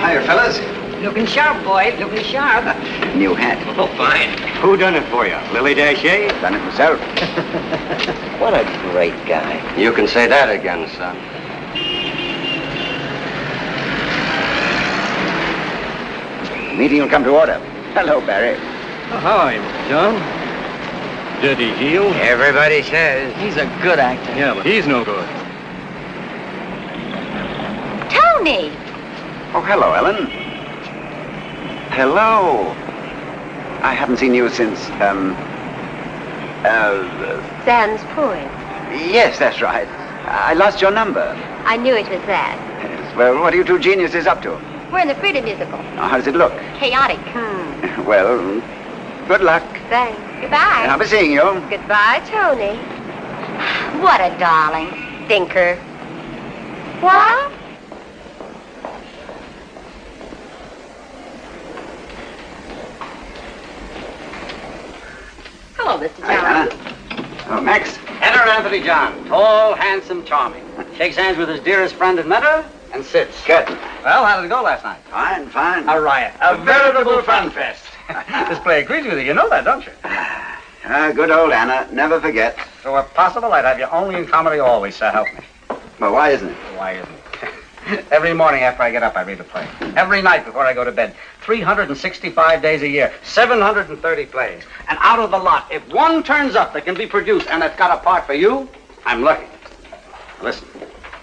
Hiya, fellas. Looking sharp, boy. Looking sharp. New hat. Oh, fine. Who done it for you? Lily Dacier? Done it myself. What a great guy. You can say that again, son. Meeting will come to order. Hello, Barry. Oh, how are you, Mr. John? Did he heal? Everybody says. He's a good actor. Yeah, but he's no good. Tony! Oh, hello, Ellen. Hello. I haven't seen you since, Sands Point. yes, that's right. I lost your number. I knew it was that. Yes, well, what are you two geniuses up to? We're in the Frida musical. Now, how does it look? Chaotic. Well, good luck. Thanks. Goodbye. I'll be seeing you. Goodbye, Tony. What a darling. Thinker. What? Hello, Mr. John. Hi, Anna. Oh, Max. Enter Anthony John. Tall, handsome, charming. Shakes hands with his dearest friend and mentor and sits. Curtain. Well, how did it go last night? Fine, fine. A riot. A veritable fun fest. This play agrees with you. You know that, don't you? Good old Anna. Never forget. So if possible, I'd have you only in comedy always, so help me. Well, why isn't it? Why isn't it? Every morning after I get up, I read the play. Every night before I go to bed. 365 days a year. 730 plays. And out of the lot, if one turns up that can be produced and it's got a part for you, I'm lucky. Listen,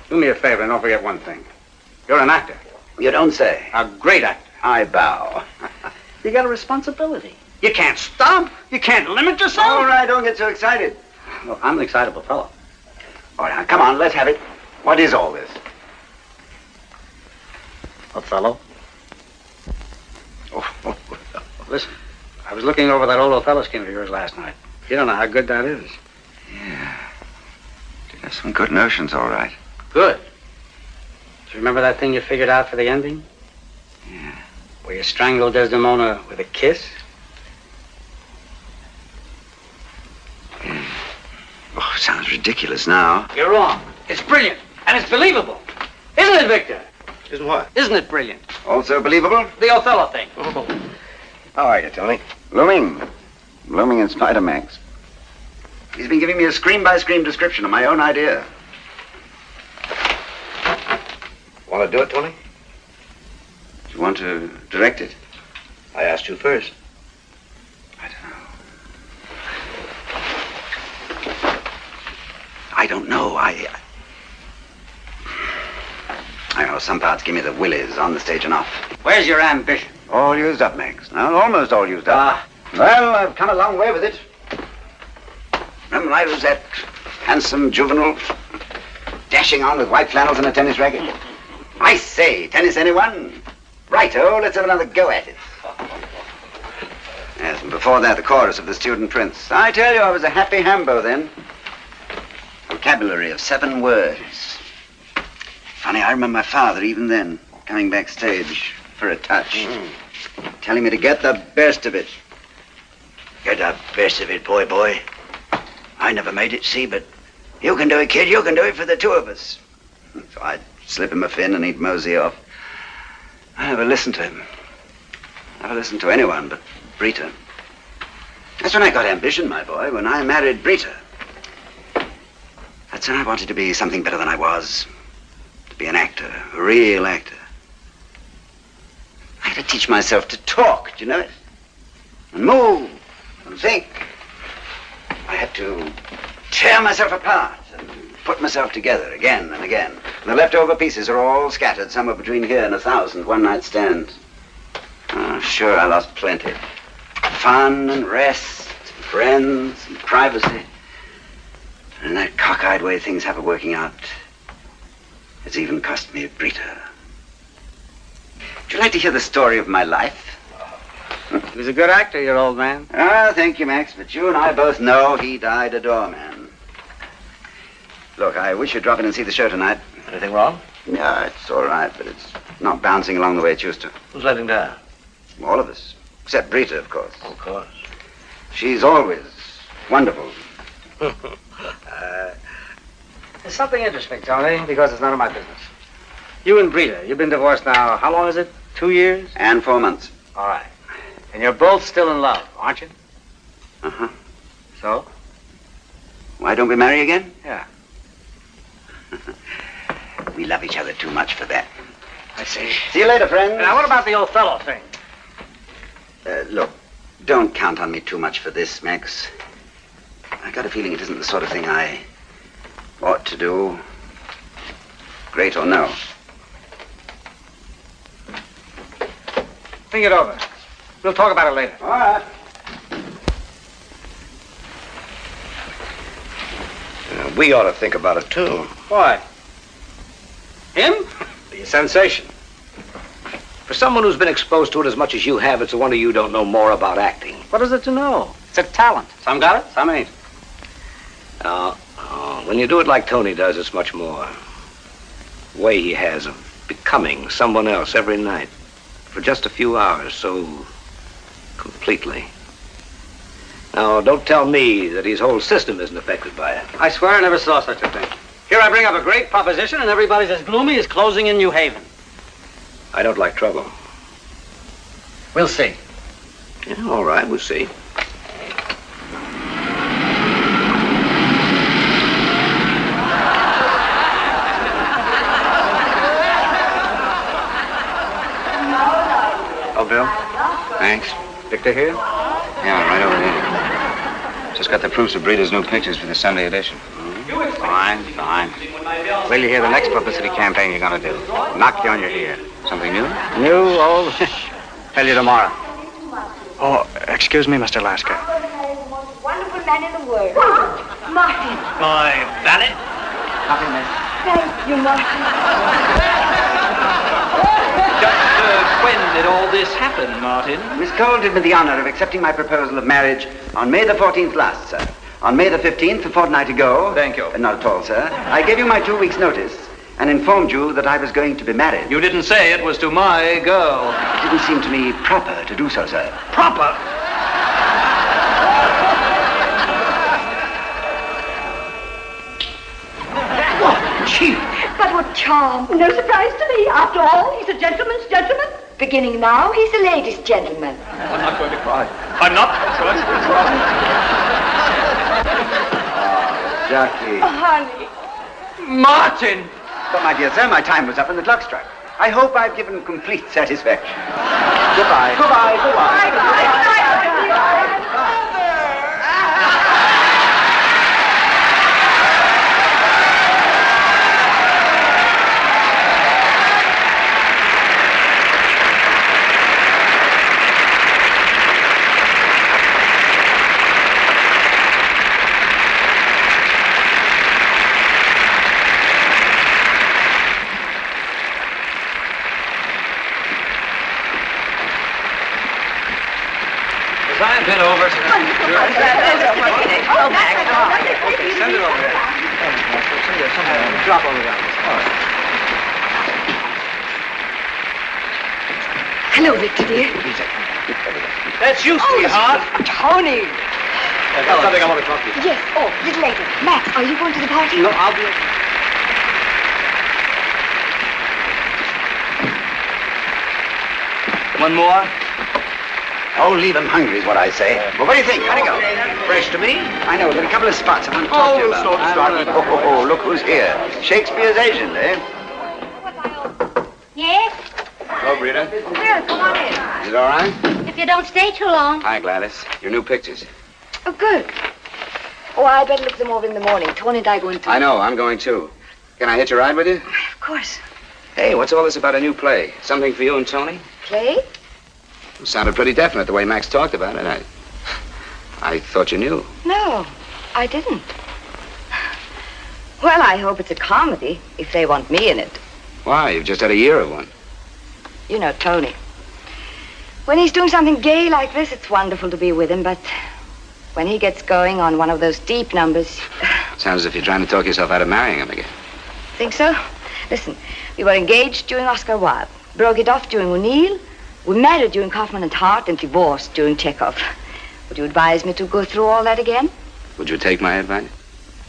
do me a favor and don't forget one thing. You're an actor. You don't say. A great actor. I bow. You got a responsibility. You can't stop. You can't limit yourself. All right, don't get so excited. Well, I'm an excitable fellow. All right, now, come on, let's have it. What is all this? Othello? Oh, listen, I was looking over that old Othello scheme of yours last night. You don't know how good that is. Yeah. You have some good notions, all right. Good. Do you remember that thing you figured out for the ending? Yeah. Where you strangled Desdemona with a kiss? Yeah. Oh, sounds ridiculous now. You're wrong. It's brilliant, and it's believable. Isn't it, Victor? Isn't what? Isn't it brilliant? Also believable? The Othello thing. How are you, Tony? Blooming. Blooming in spite of Max. He's been giving me a scream-by-scream description of my own idea. Want to do it, Tony? Do you want to direct it? I asked you first. I don't know. I know some parts give me the willies on the stage and off. Where's your ambition? All used up, Max. No, almost all used up. Well, I've come a long way with it. Remember I was that handsome juvenile dashing on with white flannels and a tennis racket? I say, tennis anyone? Righto, let's have another go at it. Yes, and before that, the chorus of the Student Prince. I tell you, I was a happy Hambo then. Vocabulary of 7 words. Funny, I remember my father, even then, coming backstage for a touch, telling me to get the best of it. Get the best of it, boy. I never made it, see, but you can do it, kid. You can do it for the two of us. So I'd slip him a fin and he'd mosey off. I never listened to him. Never listened to anyone but Brita. That's when I got ambition, my boy, when I married Brita. That's when I wanted to be something better than I was. To be an actor, a real actor. I had to teach myself to talk, do you know it? And move, and think. I had to tear myself apart and put myself together again and again. And the leftover pieces are all scattered somewhere between here and 1,000 one-night stands. Oh, sure, I lost plenty. Fun and rest, and friends and privacy. And that cockeyed way things have of working out, it's even cost me Brita. Would you like to hear the story of my life? He was a good actor, your old man. Ah, thank you, Max, but you and I both know he died a doorman. Look, I wish you'd drop in and see the show tonight. Anything wrong? Yeah, it's all right, but it's not bouncing along the way it used to. Who's letting down? All of us. Except Brita, of course. Of course. She's always wonderful. There's something interesting, Tony, because it's none of my business. You and Brita, you've been divorced now, how long is it? 2 years? And 4 months. All right. And you're both still in love, aren't you? Uh-huh. So? Why don't we marry again? Yeah. We love each other too much for that. I see. See you later, friends. Now, what about the Othello thing? Look, don't count on me too much for this, Max. I got a feeling it isn't the sort of thing I ought to do. Great or no. Think it over. We'll talk about it later. All right. We ought to think about it, too. Why? Him? Be a sensation. For someone who's been exposed to it as much as you have, it's a wonder you don't know more about acting. What is it to know? It's a talent. Some got it, some ain't. When you do it like Tony does, it's much more. The way he has of becoming someone else every night. For just a few hours, so completely. Now, don't tell me that his whole system isn't affected by it. I swear I never saw such a thing. Here I bring up a great proposition, and everybody's as gloomy as closing in New Haven. I don't like trouble. We'll see. Yeah, all right, we'll see. Oh, Bill? Thanks. Victor here? Yeah, right over there. Just got the proofs of Breeder's new pictures for the Sunday edition. Fine, fine. Wait till you hear the next publicity campaign you're gonna do. Knock you on your ear. Something new? New, old? Tell you tomorrow. Oh, excuse me, Mr. Lasker. Most wonderful man in the world. Martin. My valet? Nothing, miss. Thank you, Martin. Just when did all this happen, Martin? Miss Cole did me the honor of accepting my proposal of marriage on May the 14th last, sir. On May the 15th, a fortnight ago... Thank you. Not at all, sir. I gave you my 2 weeks' notice and informed you that I was going to be married. You didn't say it was to my girl. It didn't seem to me proper to do so, sir. Proper? Chief! But what charm. No surprise to me. After all, he's a gentleman's gentleman. Beginning now, he's a lady's gentleman. I'm not going to cry. I'm not going to cry. Jackie. Honey. Martin! But, my dear sir, my time was up and the clock struck. I hope I've given complete satisfaction. Goodbye. Goodbye. Goodbye. I've been over to the Okay, send it over here. Drop over there. Hello, Victor, dear. That's you, sweetheart. Tony. I've got something I want to talk to you. Yes. Oh, a little later. Max, are you going to the party? No, I'll be... One more? Oh, leave them hungry is what I say. Well, what do you think? How'd it go? Fresh to me? I know, there are a couple of spots I want to talk to you about. Oh, look who's here. Shakespeare's agent, eh? Yes? Hello, Breeder. Well, come on in. Is it all right? If you don't stay too long. Hi, Gladys. Your new pictures. Oh, good. Oh, I better look them over in the morning. Tony and I go into... I know, I'm going too. Can I hitch a ride with you? Of course. Hey, what's all this about a new play? Something for you and Tony? Play? It sounded pretty definite the way Max talked about it. I thought you knew. No, I didn't. Well, I hope it's a comedy, if they want me in it. Why? You've just had a year of one. You know, Tony. When he's doing something gay like this, it's wonderful to be with him, but when he gets going on one of those deep numbers... Sounds as if you're trying to talk yourself out of marrying him again. Think so? Listen, we were engaged during Oscar Wilde, broke it off during O'Neill, we married during Kaufman and Hart, and divorced during Chekhov. Would you advise me to go through all that again? Would you take my advice?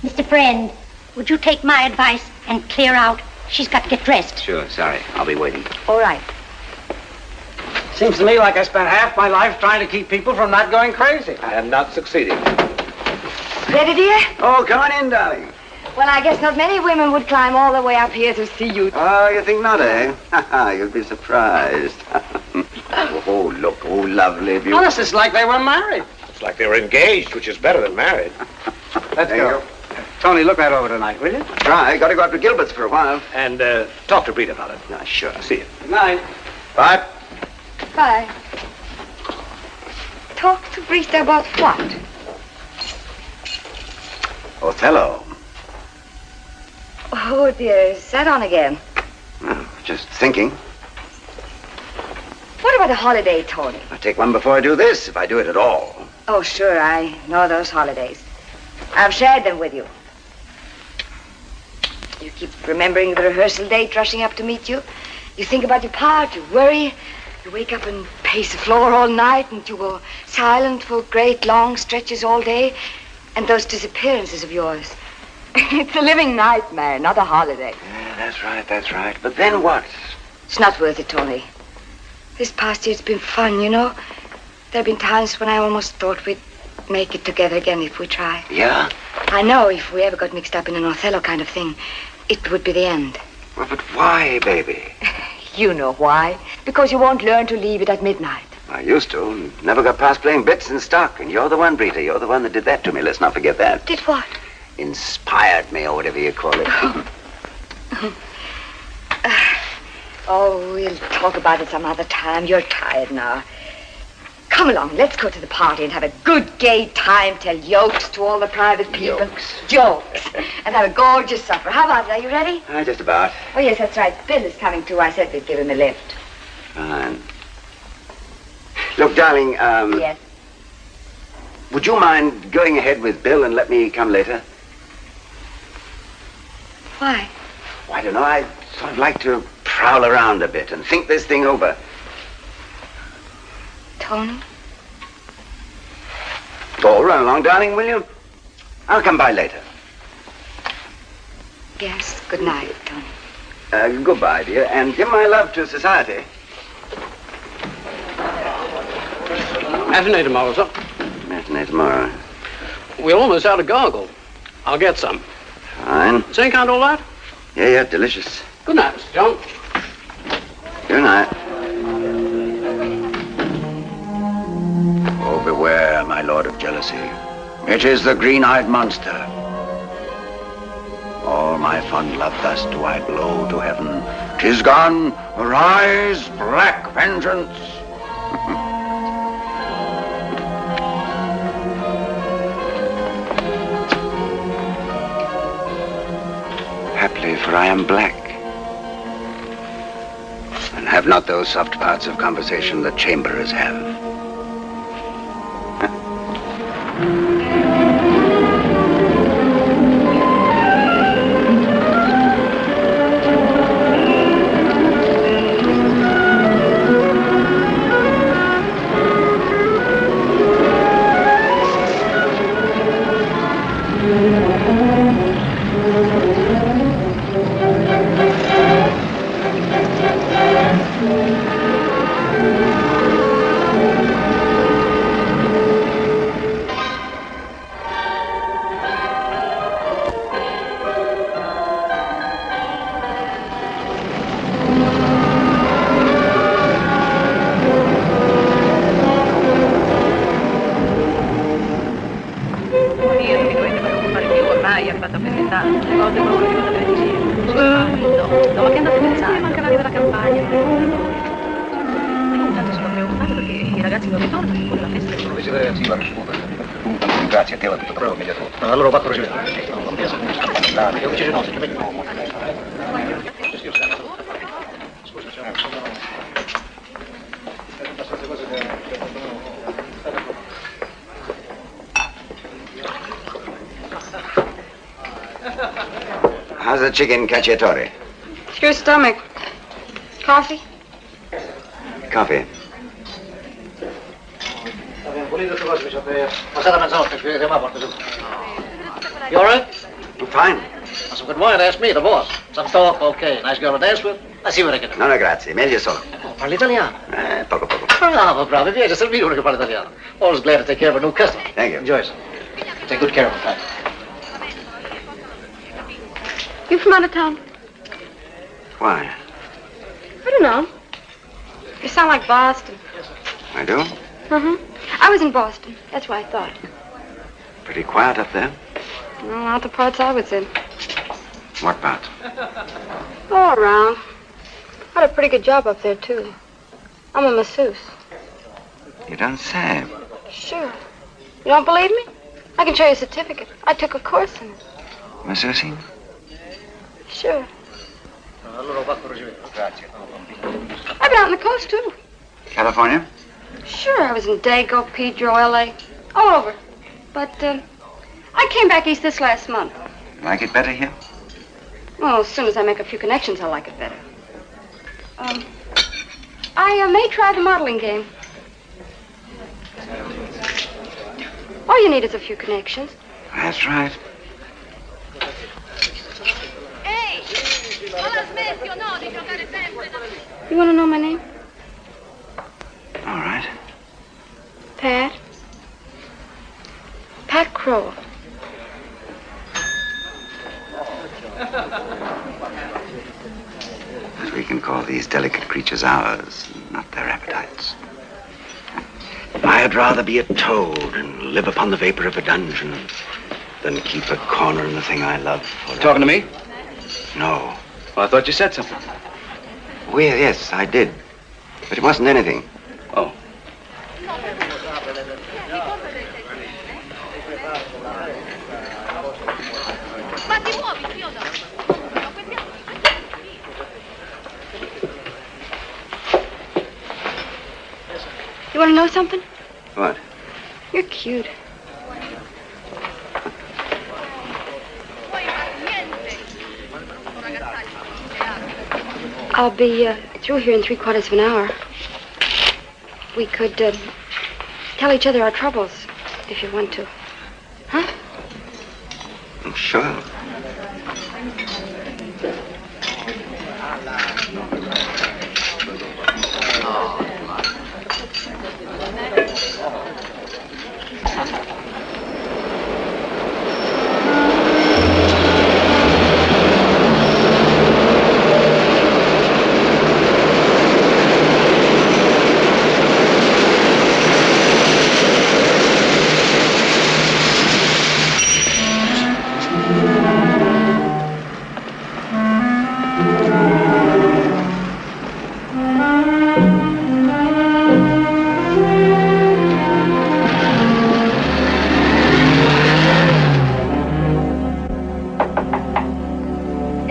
Mr. Friend, would you take my advice and clear out? She's got to get dressed. Sure, sorry. I'll be waiting. All right. Seems to me like I spent half my life trying to keep people from not going crazy. And not succeeding. Ready, dear? Oh, come on in, darling. Well, I guess not many women would climb all the way up here to see you. Oh, you think not, eh? You'll be surprised. Oh, look. Oh, lovely, beautiful. Honest, it's like they were married. It's like they were engaged, which is better than married. Let's There you go. Tony, look that over tonight, will you? Try. Got to go up to Gilbert's for a while. And talk to Brita about it. Ah, sure. See you. Good night. Bye. Bye. Talk to Brita about what? Othello. Oh, dear, is that on again? Oh, just thinking. What about a holiday, Tony? I'll take one before I do this, if I do it at all. Oh, sure, I know those holidays. I've shared them with you. You keep remembering the rehearsal date, rushing up to meet you. You think about your part, you worry. You wake up and pace the floor all night, and you go silent for great long stretches all day. And those disappearances of yours. It's a living nightmare, not a holiday. Yeah, that's right. But then what? It's not worth it, Tony. This past year's been fun, you know. There have been times when I almost thought we'd make it together again if we try. Yeah? I know if we ever got mixed up in an Othello kind of thing, it would be the end. Well, but why, baby? You know why. Because you won't learn to leave it at midnight. I used to. Never got past playing bits in stock. And you're the one, Brita. You're the one that did that to me. Let's not forget that. Did what? Inspired me, or whatever you call it. Oh, we'll talk about it some other time. You're tired now. Come along, let's go to the party and have a good gay time. Tell jokes to all the private people. Jokes. And have a gorgeous supper. How about it? Are you ready? Just about. Oh, yes, that's right. Bill is coming too. I said we'd give him a lift. Fine. Look, darling, Yes. would you mind going ahead with Bill and let me come later? Why? Oh, I don't know. I'd sort of like to prowl around a bit and think this thing over. Tony? Oh, run along, darling, will you? I'll come by later. Yes, good night, Tony. Goodbye, dear, and give my love to society. Matinee tomorrow, sir. Matinee tomorrow. We're almost out of gargle. I'll get some. Fine. Same kind all right? Yeah, delicious. Good night, Mr. John. Good night. Oh, beware, my lord of jealousy. It is the green-eyed monster. All my fond love thus do I blow to heaven. 'Tis gone. Arise, black vengeance. Haply, for I am black, and have not those soft parts of conversation that chamberers have. Grazie a te, tutto proprio immediatamente. Allora ho fatto How's the chicken cacciatore? It's your stomach. Coffee? Coffee. You all right? I'm fine. Some good wine, ask me, the boss. Some talk, okay. Nice girl to dance with? Let's see what I can do. No, grazie. Meglio solo. Parli italiano? Poco. Bravo, bravo. Vieni, servivo che parla italiano. Always glad to take care of a new customer. Thank you. Enjoy, sir. Take good care of him, Pat. You from out of town? Why? I don't know. You sound like Boston. I do? Uh-huh. I was in Boston. That's why I thought. Pretty quiet up there. Well, not the parts I was in. What part? All around. I had a pretty good job up there, too. I'm a masseuse. You don't say. Sure. You don't believe me? I can show you a certificate. I took a course in it. Masseusing? Sure. I've been out on the coast, too. California? Sure, I was in Dago, Pedro, L.A., all over. But, I came back east this last month. Like it better here? Well, as soon as I make a few connections, I'll like it better. I may try the modeling game. All you need is a few connections. That's right. You want to know my name? All right. Pat. Pat Crow. As we can call these delicate creatures ours, not their appetites. I'd rather be a toad and live upon the vapor of a dungeon than keep a corner in the thing I love forever. Talking to me? No. Well, I thought you said something. Well, yes, I did. But it wasn't anything. Oh. You want to know something? What? You're cute. I'll be through here in 3/4 of an hour. We could tell each other our troubles, if you want to. Huh? Sure.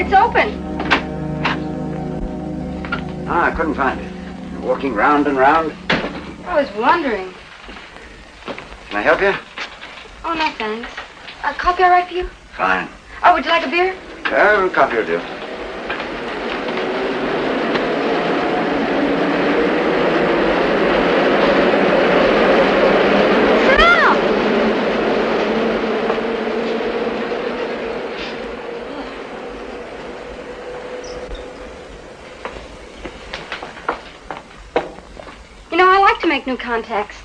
It's open. I couldn't find it. You're walking round and round. I was wondering. Can I help you? Oh, no, thanks. Coffee all right for you? Fine. Oh, would you like a beer? Coffee will do. Sit down. You know, I like to make new contacts.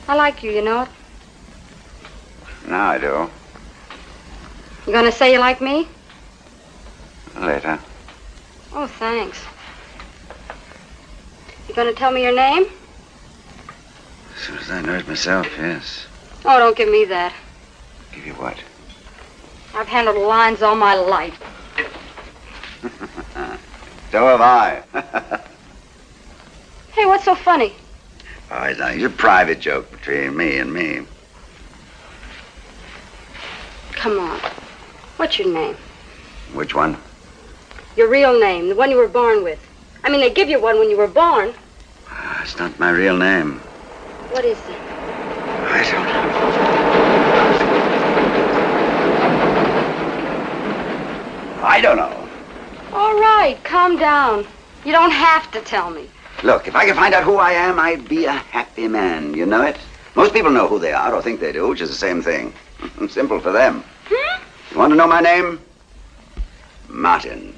I like you know it. Now I do. You gonna say you like me? Later. Oh, thanks. You gonna tell me your name? As soon as I know it myself, yes. Oh, don't give me that. Give you what? I've handled lines all my life. So have I. Hey, what's so funny? Oh, it's a private joke between me and me. Come on. What's your name? Which one? Your real name, the one you were born with. I mean, they give you one when you were born. It's not my real name. What is it? I don't know. I don't know. All right, calm down. You don't have to tell me. Look, if I could find out who I am, I'd be a happy man. You know it? Most people know who they are, or think they do, which is the same thing. Simple for them. You want to know my name? Martin.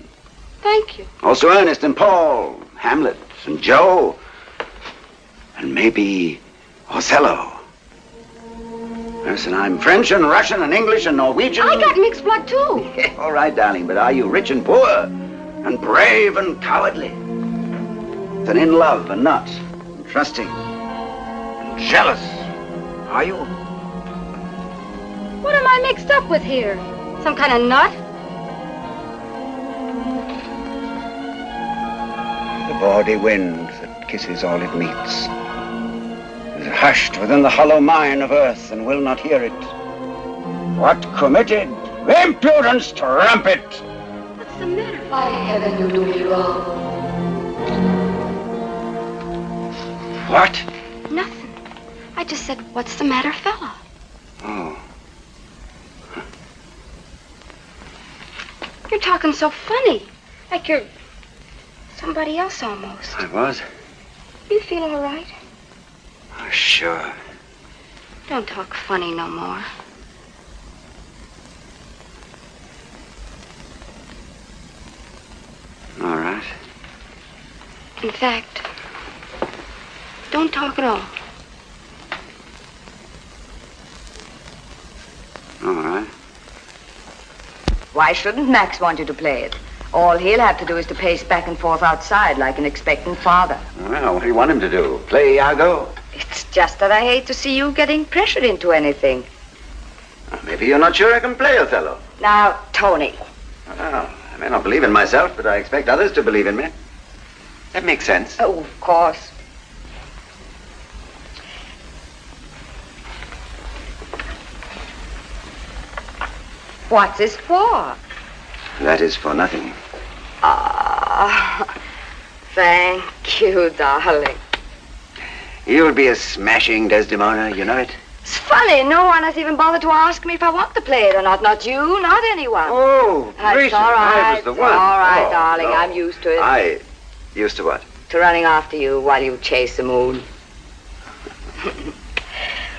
Thank you. Also Ernest and Paul, Hamlet and Joe, and maybe Othello. Listen, I'm French and Russian and English and Norwegian. I got mixed blood, too. Yeah, all right, darling, but are you rich and poor? And brave and cowardly? Then in love and not? And trusting? And jealous? Are you? What am I mixed up with here? Some kind of nut? The bawdy wind that kisses all it meets is hushed within the hollow mine of earth and will not hear it. What committed impudence to ramp it? What's the matter? By heaven, you do me wrong. What? Nothing. I just said, what's the matter, fella? Oh. You're talking so funny. Like you're somebody else almost. I was? You feel all right? Oh, sure. Don't talk funny no more. All right. In fact, don't talk at all. All right. Why shouldn't Max want you to play it? All he'll have to do is to pace back and forth outside like an expectant father. Well, what do you want him to do? Play Iago? It's just that I hate to see you getting pressured into anything. Maybe you're not sure I can play Othello. Now, Tony. Well, I may not believe in myself, but I expect others to believe in me. That makes sense. Oh, of course. What's this for? That is for nothing. Ah, thank you, darling. You'll be a smashing Desdemona, you know it. It's funny, no one has even bothered to ask me if I want to play it or not. Not you, not anyone. Oh, That's gracious, all right. I was the one. All right, Oh, darling, no. I'm used to it. I used to what? To running after you while you chase the moon.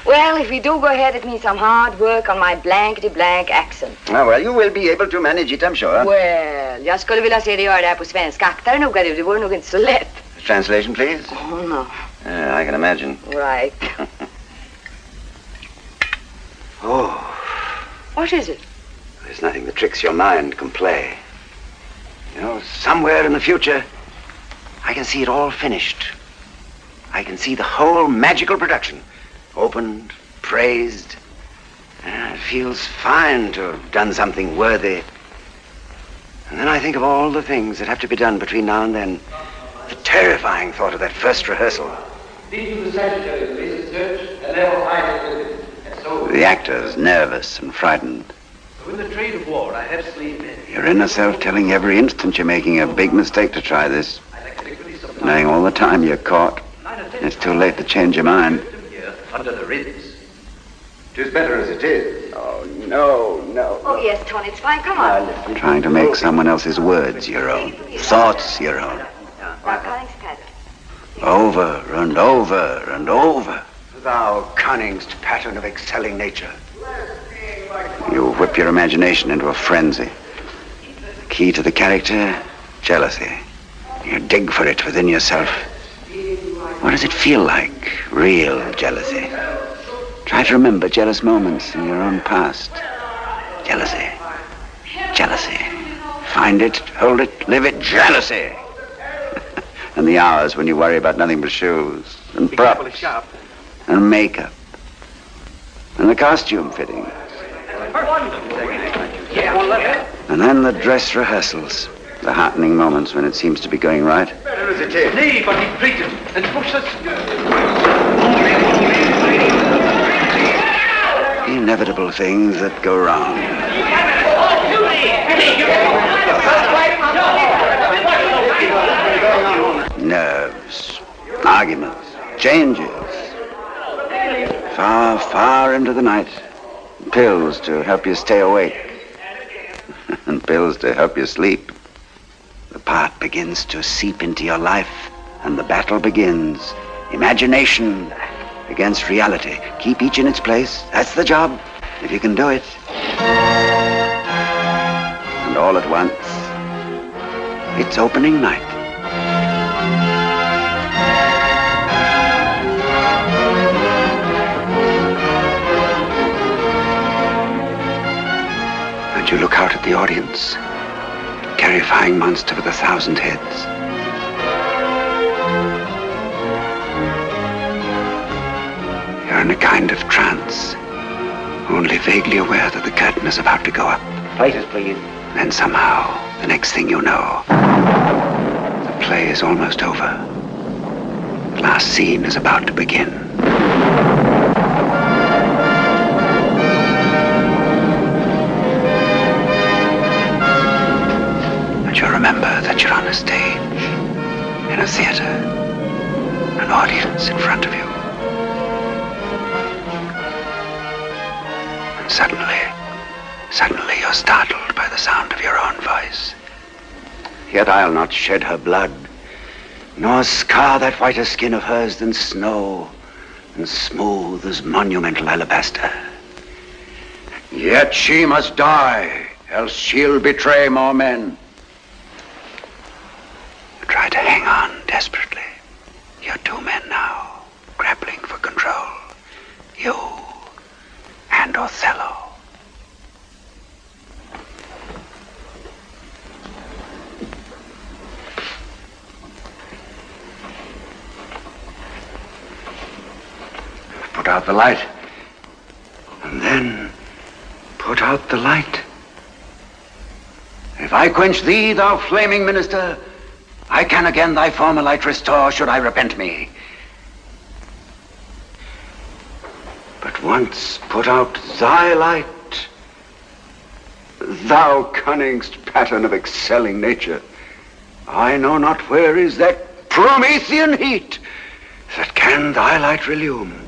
Well, if we do go ahead, it means some hard work on my blankety-blank accent. Oh, well, you will be able to manage it, I'm sure. Well, jag skulle vilja se dig göra det här på svenska. Akta dig noga du, det vore nog inte så lätt. Translation, please. Oh, no. I can imagine. Right. Oh, What is it? there's nothing the tricks your mind can play. You know, somewhere in the future, I can see it all finished. I can see the whole magical production. Opened, praised. It feels fine to have done something worthy. And then I think of all the things that have to be done between now and then. The terrifying thought of that first rehearsal. The actor's nervous and frightened. In the trade of war, I have slain men. Your inner self telling every instant you're making a big mistake to try this. Knowing all the time you're caught. It's too late to change your mind. Under the ribs. It is better as it is. Oh, no. Oh, yes, Tony, it's fine. Come on. Trying to make someone else's words your own. Thoughts your own. Now, Cunning's pattern. Over and over and over. Thou cunningst pattern of excelling nature. You whip your imagination into a frenzy. The key to the character, jealousy. You dig for it within yourself. What does it feel like, real jealousy? Try to remember jealous moments in your own past. Jealousy. Jealousy. Find it, hold it, live it, jealousy. And the hours when you worry about nothing but shoes and props and makeup and the costume fitting. And then the dress rehearsals, the heartening moments when it seems to be going right. Nay, but he treated and pushed us. The inevitable things that go wrong. Nerves, arguments, changes. Far, far into the night. Pills to help you stay awake. And pills to help you sleep. The part begins to seep into your life, and the battle begins. Imagination against reality. Keep each in its place. That's the job, if you can do it. And all at once, It's opening night. And you look out at the audience, terrifying monster with 1,000 heads. You're in a kind of trance, only vaguely aware that the curtain is about to go up. Places, please. Then somehow, the next thing you know, the play is almost over. The last scene is about to begin. And you remember that you're on a stage, in a theater, an audience in front of you. And suddenly you're startled by the sound of your own voice. Yet I'll not shed her blood, nor scar that whiter skin of hers than snow, and smooth as monumental alabaster. Yet she must die, else she'll betray more men. You try to hang on desperately. You're 2 men now, grappling for control. You and Othello. Put out the light. And then put out the light. If I quench thee, thou flaming minister, I can again thy former light restore, should I repent me. But once put out thy light, thou cunningst pattern of excelling nature, I know not where is that Promethean heat that can thy light relume.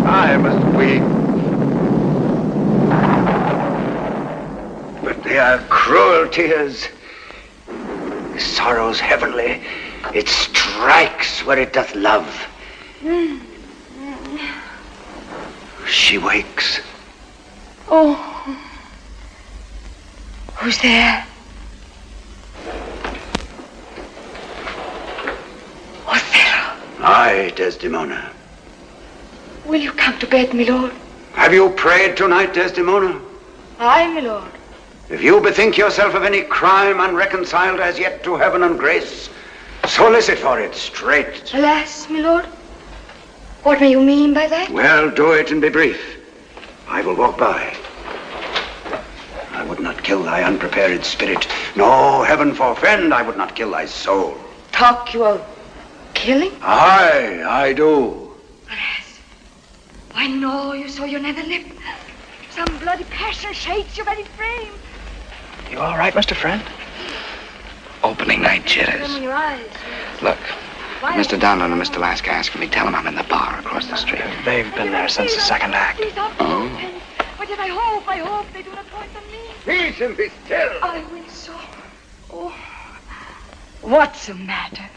I must weep, but they are cruel tears. Sorrow's heavenly, it strikes where it doth love. She wakes. Oh. Who's there? Othello. Aye, Desdemona. Will you come to bed, my lord? Have you prayed tonight, Desdemona? Aye, my lord. If you bethink yourself of any crime unreconciled as yet to heaven and grace, solicit for it straight. Alas, my lord. What may you mean by that? Well, do it and be brief. I will walk by. I would not kill thy unprepared spirit. No, heaven forfend, I would not kill thy soul. Talk you of killing? Aye, I do. Alas, I know you saw your nether lip. Some bloody passion shakes your very frame. You all right, Mr. Friend? Opening night Them jitters. in your eyes. Look, Mr. Donlin and Mr. Lasker asked me, tell them I'm in the bar across the street. They've been there since the second act. Oh. But yet I hope they do not point on me. Peace and be still. I will so. Oh. What's the matter?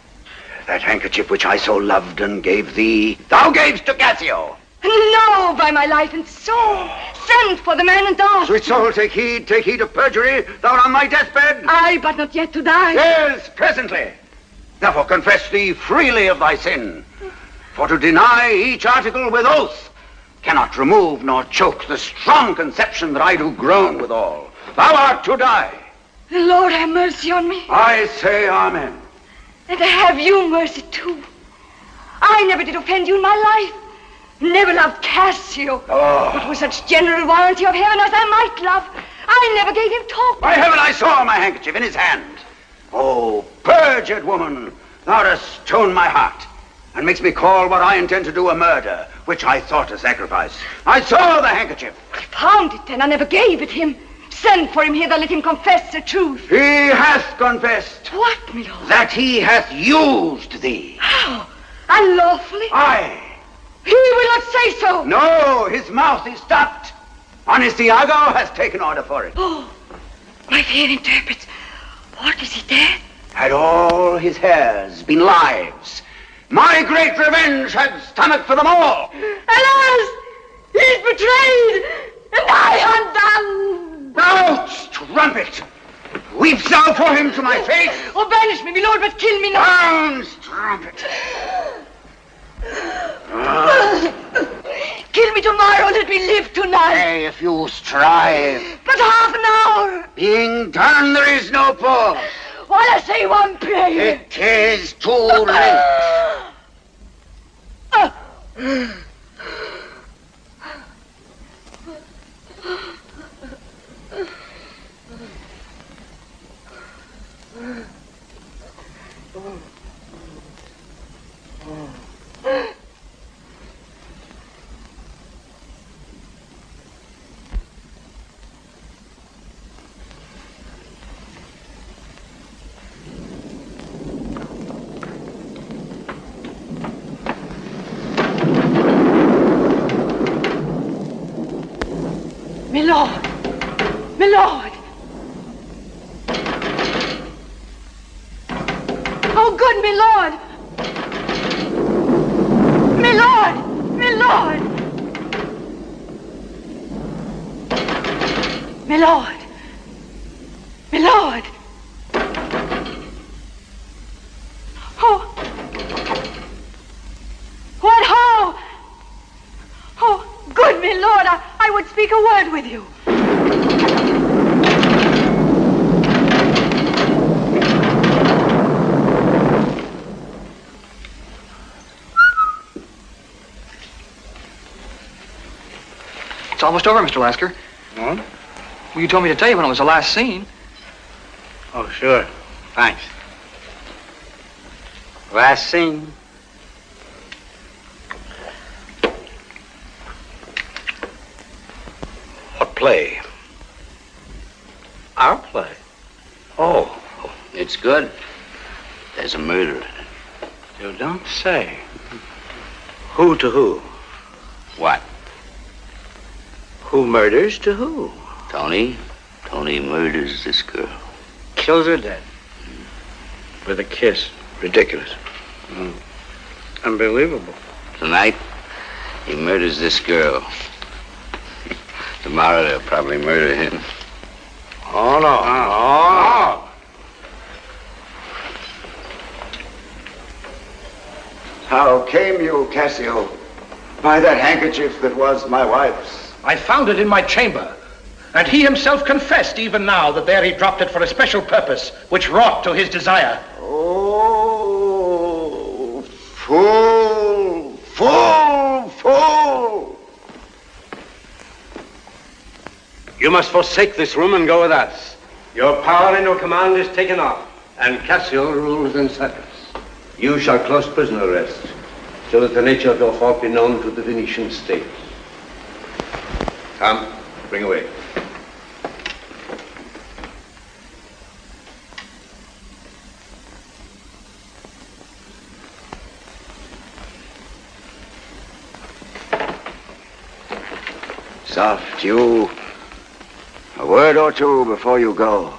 That handkerchief which I so loved and gave thee, thou gavest to Cassio. No, by my life and soul. Send for the man and dog. Sweet soul, take heed of perjury. Thou art on thy deathbed. Aye, but not yet to die. Yes, presently. Therefore confess thee freely of thy sin. For to deny each article with oath cannot remove nor choke the strong conception that I do groan withal. Thou art to die. The Lord have mercy on me. I say amen. And have you mercy too. I never did offend you in my life. Never loved Cassio. Oh. But with such general warranty of heaven as I might love, I never gave him talk. By heaven, I saw my handkerchief in his hand. Oh, perjured woman, thou dost stone my heart, and makes me call what I intend to do a murder, which I thought a sacrifice. I saw the handkerchief. I found it, and I never gave it him. Send for him hither, let him confess the truth. He hath confessed. What, my lord? That he hath used thee. How? Unlawfully? Aye. He will not say so. No, his mouth is stopped. Honest Iago has taken order for it. Oh, my fear interprets. What, is he dead? Had all his hairs been lives, my great revenge had stomach for them all. Alas, he's betrayed, and I undone. Thou strumpet! Weep thou for him to my face! Oh, banish me, my lord, but kill me not! Down, strumpet! Kill me tomorrow, let me live tonight. Nay, if you strive, But half an hour, being done there is no pause. while I say one prayer. It is too late. My lord, my lord. Oh, good, my lord. My lord, my lord. My lord, my lord. Oh, what, how? Oh, good, my lord, I would speak a word with you. It's almost over, Mr. Lasker. What? Well, you told me to tell you when it was the last scene. Oh, sure. Thanks. Last scene. What play? Our play. Oh, It's good. There's a murder in it. You don't say. who to who? What? Who murders to who? Tony? Tony murders this girl. Kills her dead. With a kiss. Ridiculous. Unbelievable. Tonight, he murders this girl. Tomorrow, they'll probably murder him. Oh, no. Oh, How came you, Cassio, by that handkerchief that was my wife's? I found it in my chamber, and he himself confessed even now that there he dropped it for a special purpose, which wrought to his desire. Oh, fool, fool, fool! You must forsake this room and go with us. Your power and your command is taken off, and Cassio rules in circus. You shall close prison arrest, so that the nature of your fault be known to the Venetian state. Come, bring away. Soft, you. A word or two before you go.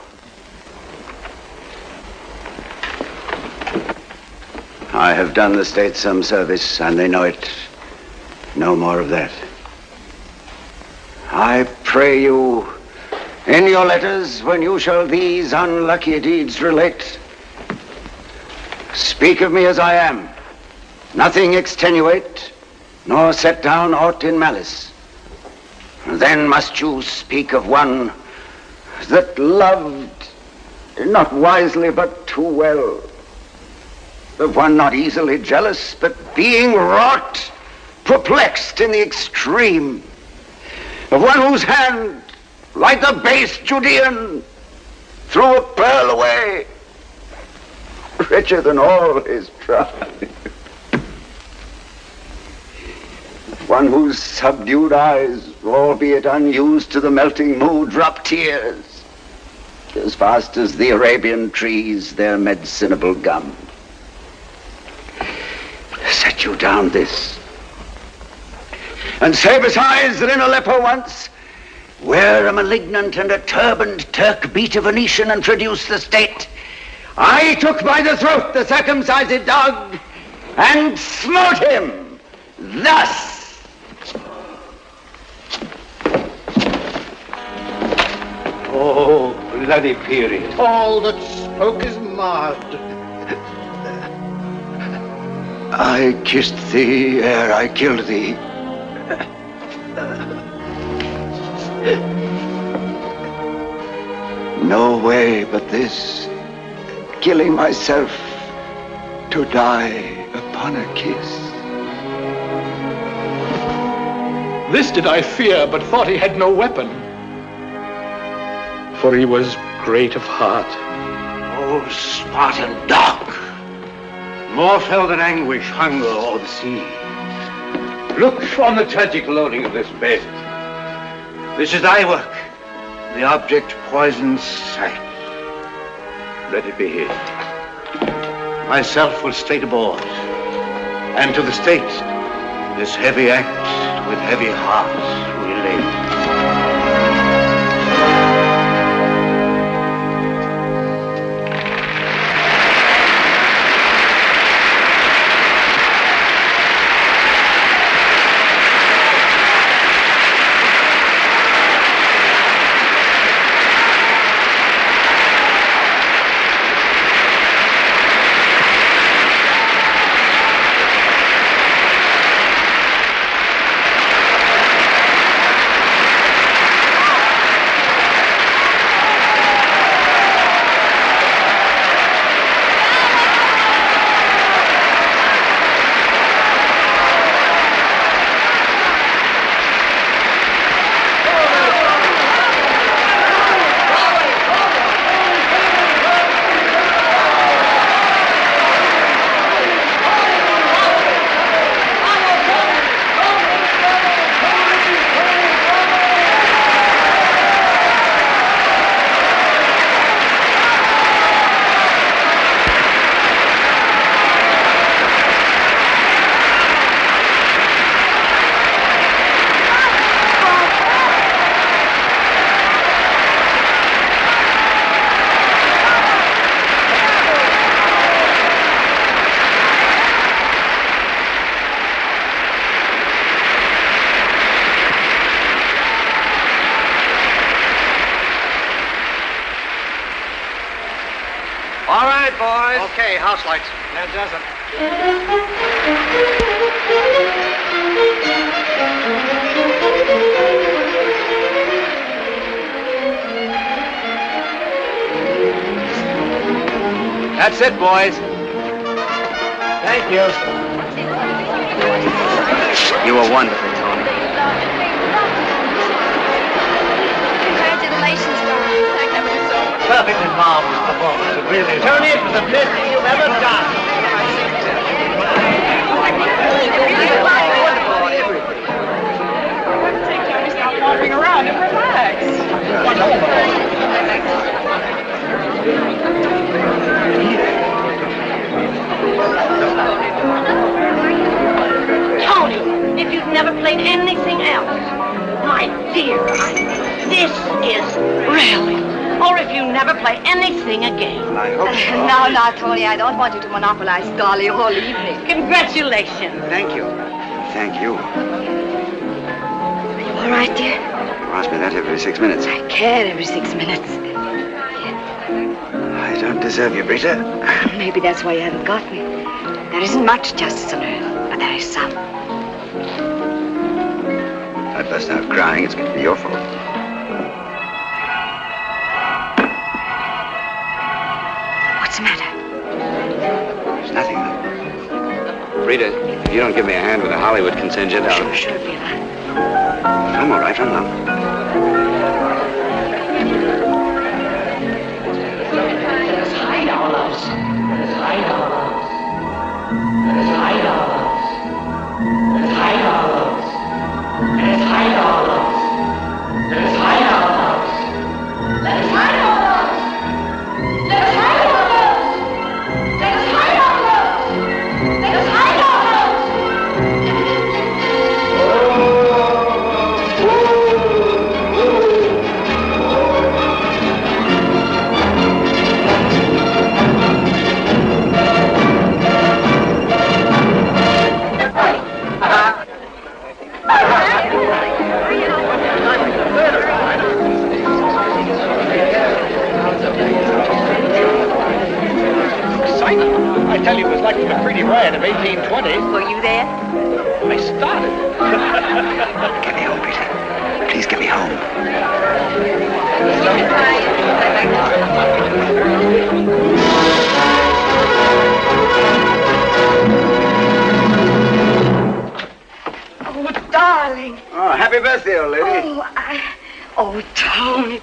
I have done the state some service, and they know it. No more of that. I pray you, in your letters, when you shall these unlucky deeds relate, speak of me as I am, nothing extenuate, nor set down aught in malice. Then must you speak of one that loved, not wisely, but too well. Of one not easily jealous, but being wrought, perplexed in the extreme. Of one whose hand, like the base Judean, threw a pearl away, richer than all his tribe. One whose subdued eyes, albeit unused to the melting mood, drop tears, as fast as the Arabian trees their medicinable gum. Set you down this, and say besides that in Aleppo once, where a malignant and a turbaned Turk beat a Venetian and produced the state, I took by the throat the circumcised dog and smote him thus. Oh, bloody period. All that spoke is marred. I kissed thee ere I killed thee. No way but this, killing myself to die upon a kiss. This did I fear, but thought he had no weapon. For he was great of heart. Oh, Spartan dog! More fell than anguish, hunger, or the sea. Look on the tragic loading of this bed. This is thy work. The object poisons sight. Let it be hid. Myself will straight aboard. And to the state, this heavy act with heavy hearts we lay. All right, boys. Okay, house lights. That doesn't. That's it, boys. Thank you. You were wonderful, Tony. Congratulations, darling. Thank heaven it's over. Perfectly marvelous performance. It really is. Tony, it was the best thing you've ever done. Take time to stop wandering around and relax. Tony, if you've never played anything else, my dear, this is really. Or if you never play anything again. I hope so. No, Tony, I don't want you to monopolize Dolly all evening. Congratulations. Thank you. Thank you. Are you all right, dear? You ask me that every 6 minutes. I care every 6 minutes. I don't deserve you, Brita. Maybe that's why you haven't got me. There isn't much justice on earth, but there is some. I burst out crying. It's going to be your fault. What's the matter? There's nothing. Rita, if you don't give me a hand with the Hollywood contingent, I'll... Sure, Bill. I'm all right. I'm not. tell you it was like the McCready riot of 1820. Were you there? I started. Get me home, Peter. Please get me home. Oh, darling. Oh, happy birthday, old lady. Oh, Tony,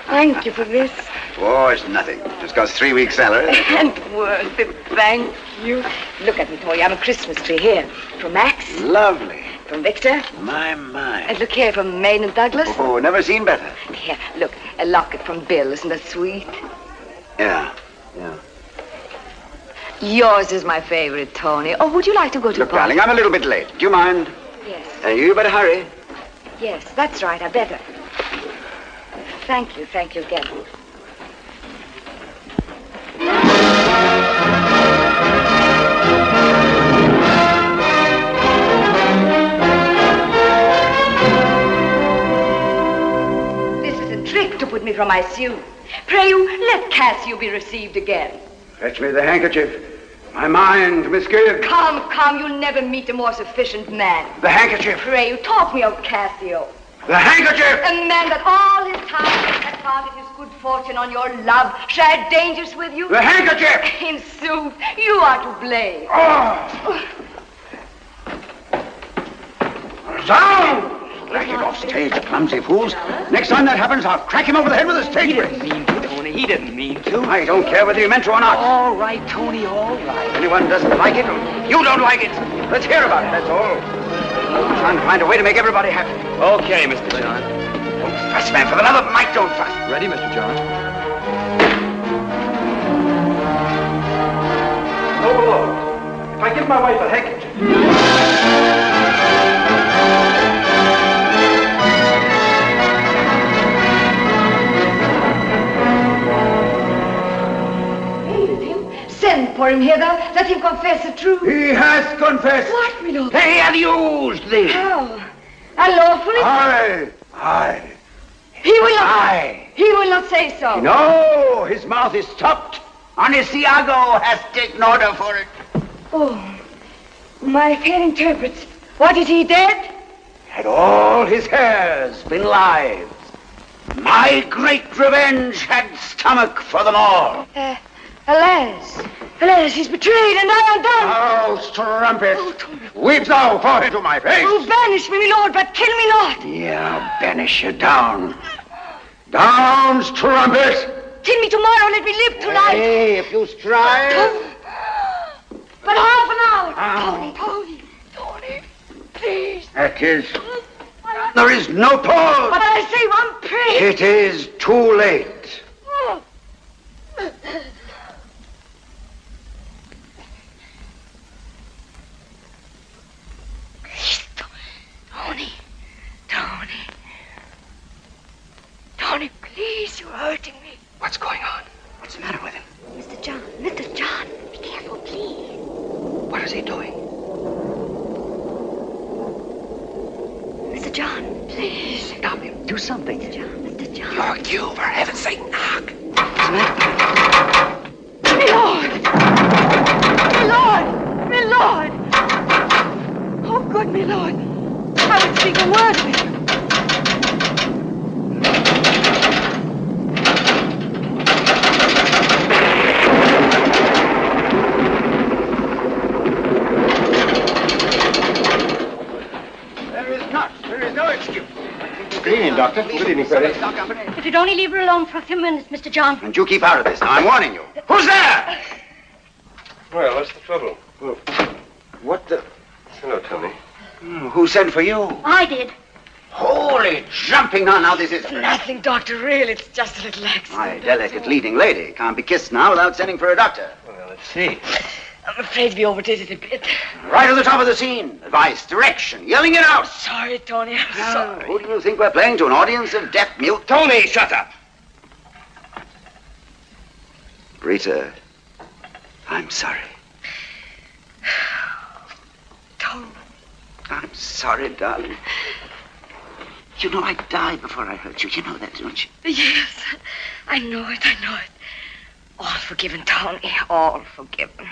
thank you for this. Oh, it's nothing. Just cost 3 weeks' salary. And worth it, thank you. Look at me, Tony. I'm a Christmas tree here. From Max, Lovely. from Victor, My. and look here from Maine and Douglas. Oh, never seen better. Here, look, a locket from Bill. Isn't that sweet? Yeah. Yours is my favorite, Tony. Oh, would you like to go to Look, the party? darling, I'm a little bit late. Do you mind? Yes, You better hurry. yes, that's right. I better. Thank you again. This is a trick to put me from my suit. Pray you, let Cassio be received again. Fetch me the handkerchief. My mind misgives. Come, you'll never meet a more sufficient man. The handkerchief. Pray you, talk me of Cassio. The handkerchief! A man that all his time had founded his good fortune on your love, shared dangers with you. The handkerchief! In sooth, you are to blame. Oh! Down! Get off stage, clumsy fools. Next time that happens, I'll crack him over the head with a stage brick. Mean to, Tony. He didn't mean to. I don't care whether you meant to or not. All right, Tony, all right. If anyone doesn't like it, you don't like it. Let's hear about it, that's all. I'm trying to find a way to make everybody happy. Okay, Mr. John. Don't fuss, man. For the love of Mike, don't fuss. Ready, Mr. John? Noble Lord, if I give my wife a handkerchief. Send for him hither. Let him confess the truth. He has confessed. What, my lord? They have used thee. How? Unlawfully? Aye. He will not. Aye. He will not say so. No, his mouth is stopped. Onesiago has taken order for it. Oh, my fair interprets. What, is he dead? Had all his hairs been lives, my great revenge had stomach for them all. Alas, he's betrayed and I undone. I'll strumpet. Weep thou for into my face. Oh, banish me, my lord, but kill me not. Yeah, banish you down. Down, strumpet. Kill me tomorrow, let me live tonight. Hey, if you strive. But half an hour. Ow. Tony, please. That is. There is no pause. But I say one prayer. It is too late. Tony, please, you're hurting me. What's going on? What's the matter with him? Mr. John, be careful, please. What is he doing? Mr. John, please. Stop him. Do something. Mr. John. You're you, for heaven's sake. Knock. My lord! Oh, good, my lord. I would speak a word with you. There is no excuse. Good evening, Doctor. Good evening, Freddie. If you'd only leave her alone for a few minutes, Mr. John. And you keep out of this. Now, I'm warning you. Who's there? Well, what's the trouble? What the? Hello, Tony. Who sent for you? I did. Holy jumping! Now this is... Nothing, Doctor, really. It's just a little accident. My delicate leading lady can't be kissed now without sending for a doctor. Well, let's see. I'm afraid we overdid it a bit. Right to the top of the scene. Advice, direction, yelling it out. Sorry, Tony. I'm Now, sorry. who do you think we're playing to? An audience of deaf mute? Tony, shut up. Rita, I'm sorry. Tony. I'm sorry, darling. You know I'd die before I hurt you. You know that, don't you? Yes, I know it. All forgiven, Tony. All forgiven.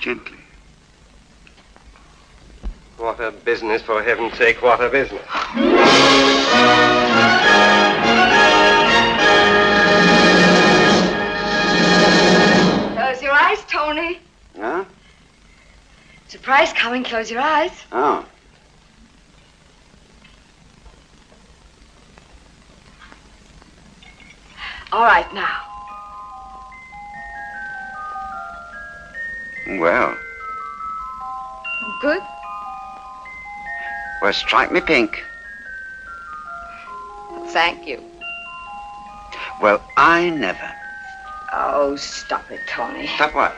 gently. What a business, for heaven's sake, what a business. Close your eyes, Tony. Huh? Surprise coming. Close your eyes. Oh. All right, now. Well. Good. Well, strike me pink. Thank you. Well, I never. Oh, stop it, Tony. Stop what?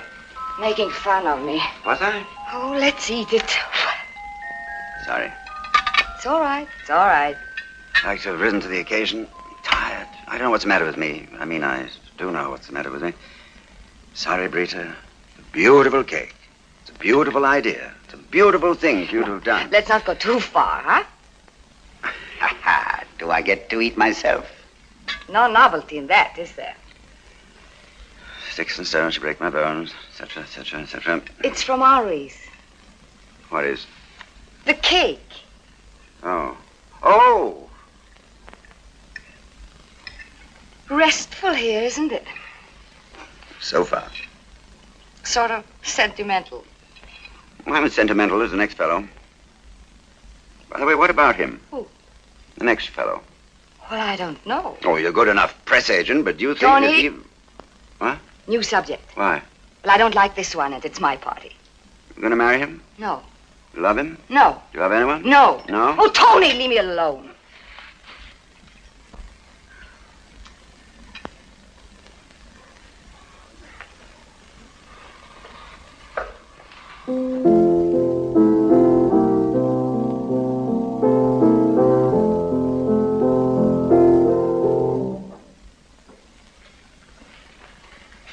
Making fun of me. Was I? Oh, let's eat it. Sorry. It's all right. It's all right. I like to have risen to the occasion. Tired. I don't know what's the matter with me. I mean, I do know what's the matter with me. Sorry, Brita. It's a beautiful cake. It's a beautiful idea. It's a beautiful thing for you to have done. Let's not go too far, huh? Ha ha. Do I get to eat myself? No novelty in that, is there? Sticks and stones to break my bones, etc., etc., etc. It's from Ari's. What is? The cake. Oh. Oh! Restful here, isn't it? So far. Sort of sentimental. Well, I'm as sentimental as the next fellow. By the way, what about him? Who? The next fellow. Well, I don't know. Oh, you're good enough press agent, but do you think Tony? that he... What? New subject. Why? Well, I don't like this one, and it's my party. You gonna marry him? No. You love him? No. Do you love anyone? No. No? Oh, Tony, leave me alone.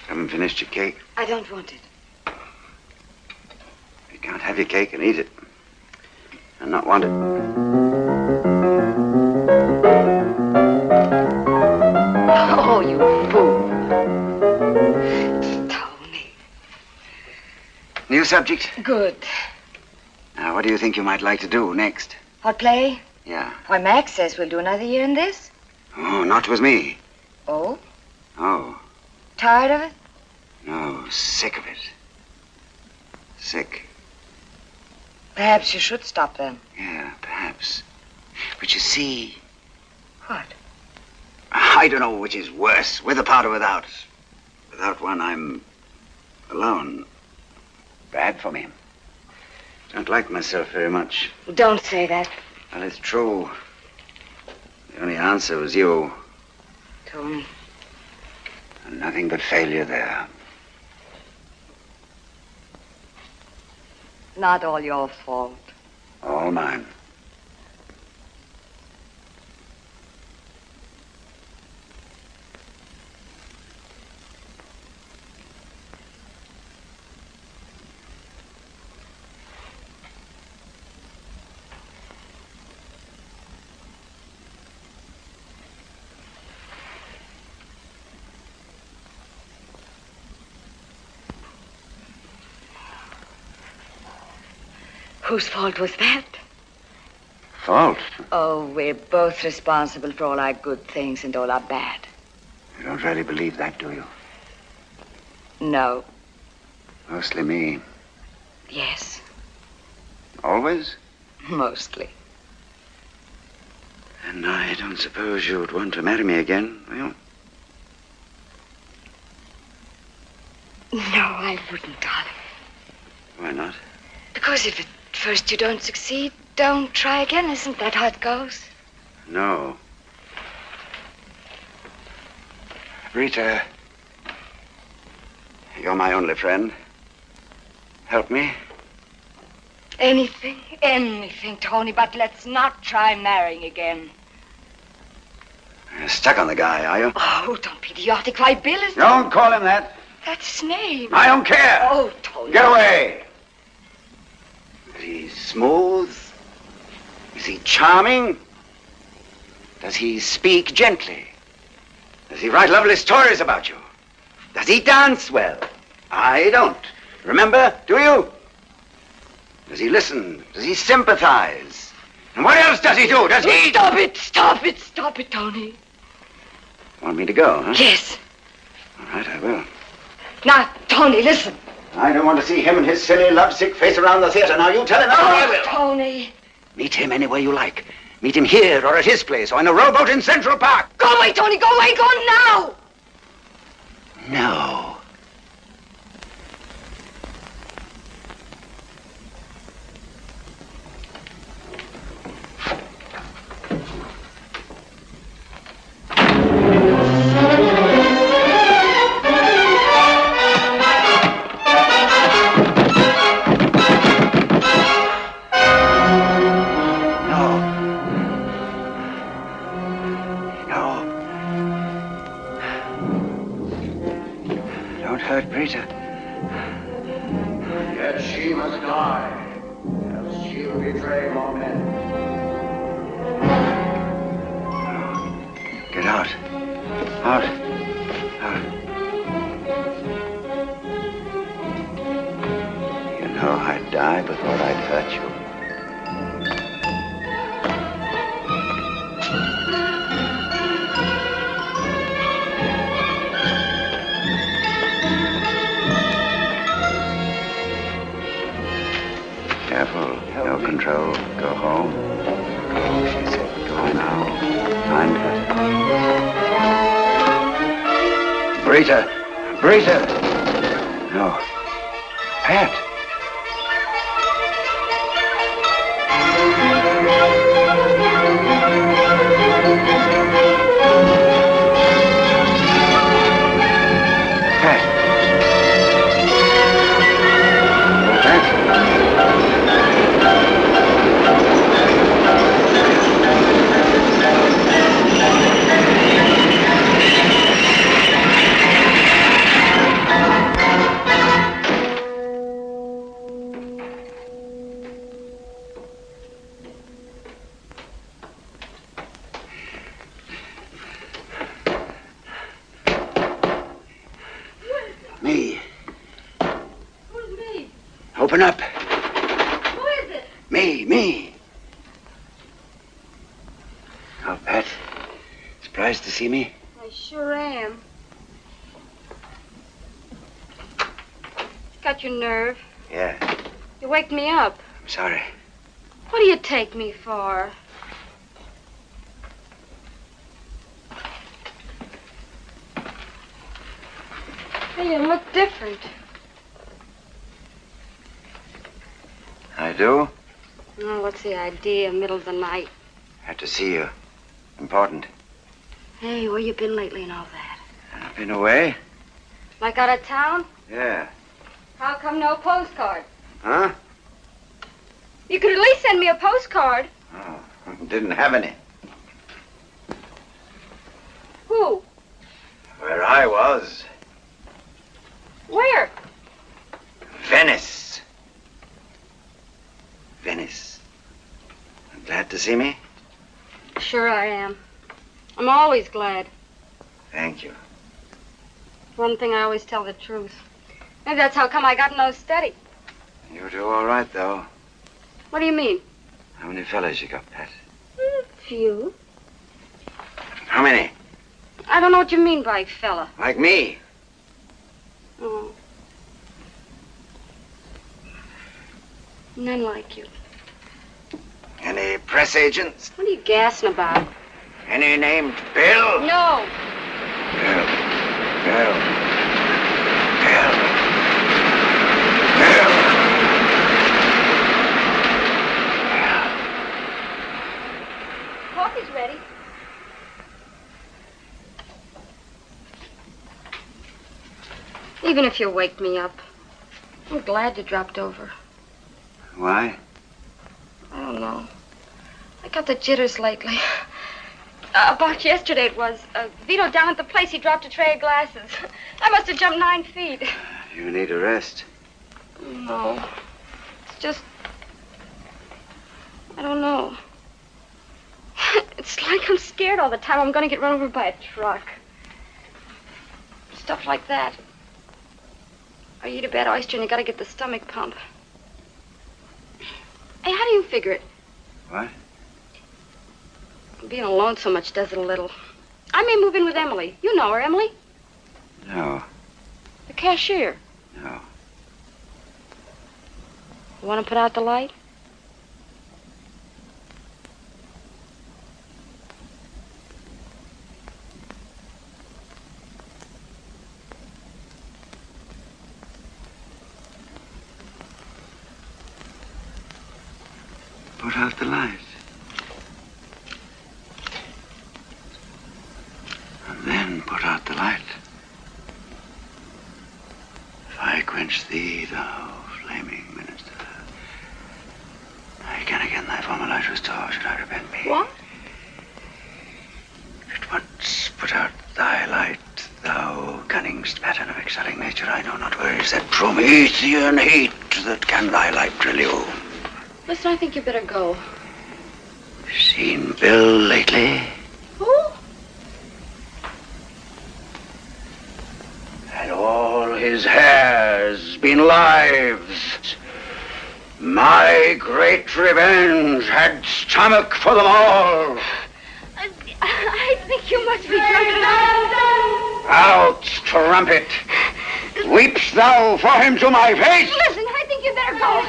Haven't finished your cake? I don't want it. You can't have your cake and eat it. And not want it. Oh, you fool. Tony. New subject? Good. Now, what do you think you might like to do next? What play? Yeah. Why, Max says we'll do another year in this. Oh, not with me. Oh? Oh, Tired of it? no, sick of it. Sick. Perhaps you should stop then. Yeah, perhaps. But you see, What? I don't know which is worse, with a part or without. Without one, I'm alone. Bad for me. Don't like myself very much. Don't say that, Well, it's true. The only answer was you. Tony. And nothing but failure there. Not all your fault. All mine. Whose fault was that? Fault? Oh, we're both responsible for all our good things and all our bad. You don't really believe that, do you? No. Mostly me. Yes. Always? Mostly. And I don't suppose you'd want to marry me again, will you? No, I wouldn't, darling. Why not? Because if at first you don't succeed, don't try again. Isn't that how it goes? No. Rita, you're my only friend. Help me. Anything, Tony, but let's not try marrying again. You're stuck on the guy, are you? Oh, don't be idiotic. Why, Bill is... Don't call him that. That's his name. I don't care. Oh, Tony. Get away. Is he smooth? Is he charming? Does he speak gently? Does he write lovely stories about you? Does he dance well? I don't. Remember? Do you? Does he listen? Does he sympathize? And what else does he do? Does he... Stop it! Stop it! Stop it, Tony. Want me to go, huh? Yes. All right, I will. Now, Tony, listen. I don't want to see him and his silly, lovesick face around the theater. Now, you tell him I will. Tony. Meet him anywhere you like. Meet him here or at his place or in a rowboat in Central Park. Go away, Tony. Go away. Go now. No. Yet she must die, else she'll betray more men. Get out. Out. Out. You know I'd die before I'd hurt you. Careful. No control. Go home. Go, she said. Go now. Find her. Brita! Brita! No. Pat! Me. Who's me? Open up. Who is it? Me. Oh, Pat. Surprised to see me? I sure am. Got your nerve. Yeah. You waked me up. I'm sorry. What do you take me for? Hey, you look different. I do? Oh, what's the idea? Middle of the night. Had to see you. Important. Hey, where you been lately and all that? I've been away? Like out of town? Yeah. How come no postcard? Huh? You could at least send me a postcard. Oh, didn't have any. Who? Where I was. Where? Venice. Venice. Glad to see me? Sure I am. I'm always glad. Thank you. One thing I always tell the truth. Maybe that's how come I got no study. You do all right, though. What do you mean? How many fellas you got, Pat? Few. How many? I don't know what you mean by fella. Like me. Oh. None like you. Any press agents? What are you gassing about? Any named Bill? No. Bill. Bill. Coffee's ready. Even if you waked me up, I'm glad you dropped over. Why? I don't know. I got the jitters lately. About yesterday it was. Vito down at the place, he dropped a tray of glasses. I must have jumped 9 feet. You need a rest. No. It's just... I don't know. It's like I'm scared all the time I'm going to get run over by a truck. Stuff like that. Or you eat a bad oyster and you gotta get the stomach pump. Hey, how do you figure it? What? Being alone so much does it a little. I may move in with Emily. You know her, Emily? No. The cashier. No. You want to put out the light? Put out the light. And then put out the light. If I quench thee, thou flaming minister, I can again thy former light restore, should I repent me. What? If it once put out thy light, thou cunningst pattern of excelling nature, I know not where is that Promethean heat that can thy light relume. Listen, I think you better go. Seen Bill lately? Who? And all his hair's been lives. My great revenge had stomach for them all. I think you must be drunk. Out, trumpet! Weeps thou for him to my face? Listen, I think you better go.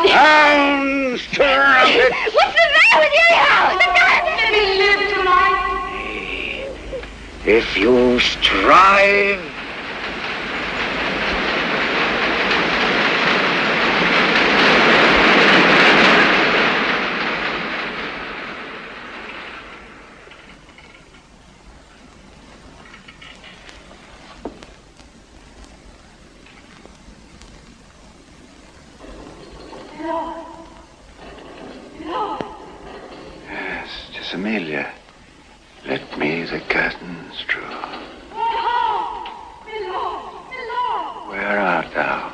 Down, trumpet! What's the matter with you now? Did he live tonight? If you strive... Yes, 'tis Amelia. Let me the curtains draw. Where art thou?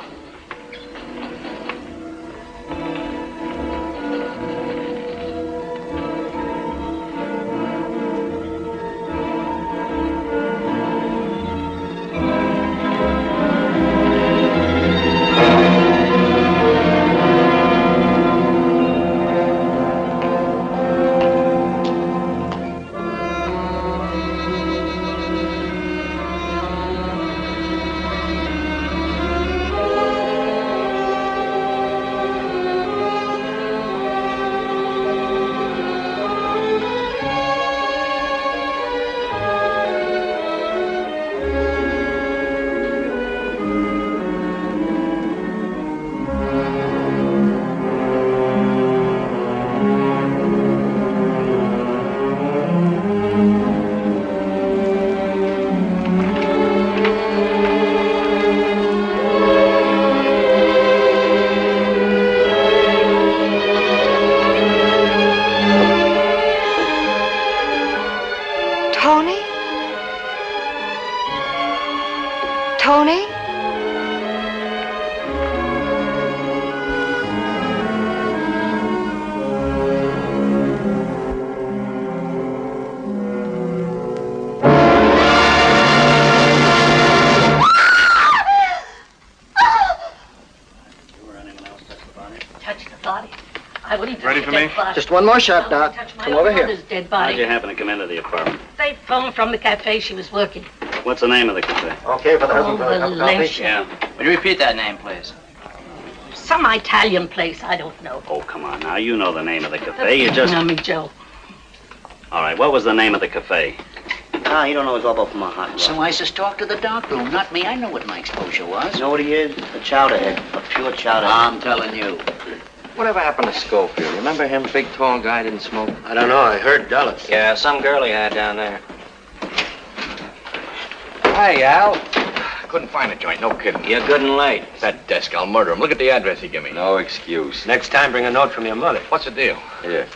Tony? Touch the body. I wouldn't touch Ready a for dead me? body. Just one more shot, I Doc. wouldn't touch my Come own over here. mother's dead How'd body. you happen to come into the apartment? They phoned from the cafe she was working. What's the name of the cafe? Okay for the husband for a cup of coffee? Valencia. Yeah. Would you repeat that name, please? Some Italian place, I don't know. Oh, come on now. You know the name of the cafe. You just... No, me, Joe. All right, what was the name of the cafe? Ah, you don't know his elbow from a hot rod. So I just talk to the dark room, not me. I know what my exposure was. You know what he is? A chowderhead. A pure chowderhead. I'm telling you. Whatever happened to Schofield? Remember him? Big, tall guy, didn't smoke? I don't know. I heard Dulles. Yeah, some girl he had down there. Hey, Al. Couldn't find a joint, no kidding. You're good and late. That desk, I'll murder him. Look at the address he gave me. No excuse. Next time, bring a note from your mother. What's the deal? Here.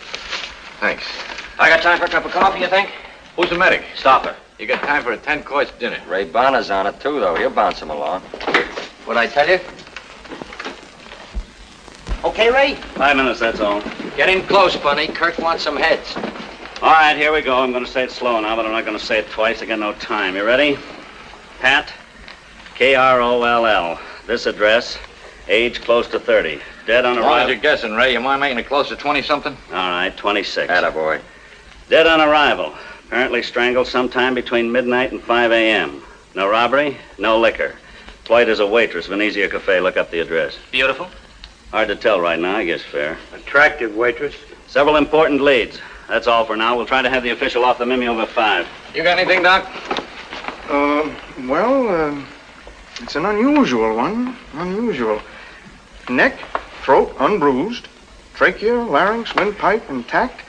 Thanks. I got time for a cup of coffee, you think? Who's the medic? Stop her. You got time for a 10-course dinner. Ray Bonner's on it, too, though. He'll bounce him along. What'd I tell you? Okay, Ray? 5 minutes, that's all. Get in close, Bunny. Kurt wants some heads. All right, here we go. I'm going to say it slow now, but I'm not going to say it twice. I got no time. You ready? Pat, K-R-O-L-L. This address, age close to 30. Dead on As long as arrival. you're guessing, Ray, you mind making it close to 20-something? All right, 26. Attaboy. Dead on arrival. Apparently strangled sometime between midnight and 5 a.m. No robbery, no liquor. White as a waitress, Venezia Cafe. Look up the address. Beautiful? Hard to tell right now, I guess fair. Attractive waitress. Several important leads. That's all for now. We'll try to have the official off the Mimi over 5. You got anything, Doc? It's an unusual one. Unusual. Neck, throat unbruised, trachea, larynx, windpipe intact.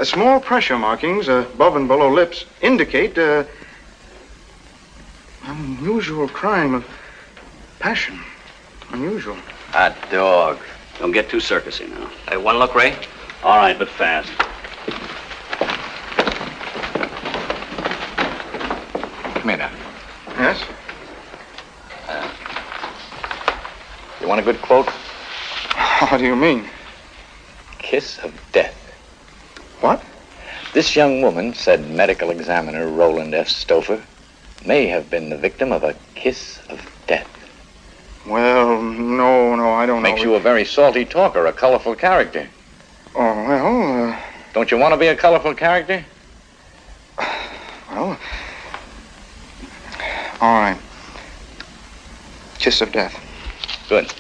Small pressure markings above and below lips indicate unusual crime of passion. Unusual. Hot dog. Don't get too circusy now. Hey, one look, Ray. All right, but fast. Come here now. Yes? You want a good quote? What do you mean? Kiss of death. What? This young woman, said medical examiner Roland F. Stouffer, may have been the victim of a kiss of death. Well, no, I don't know. Makes you a very salty talker, a colorful character. Oh, well, Don't you want to be a colorful character? well. All right. Kiss of death. Good.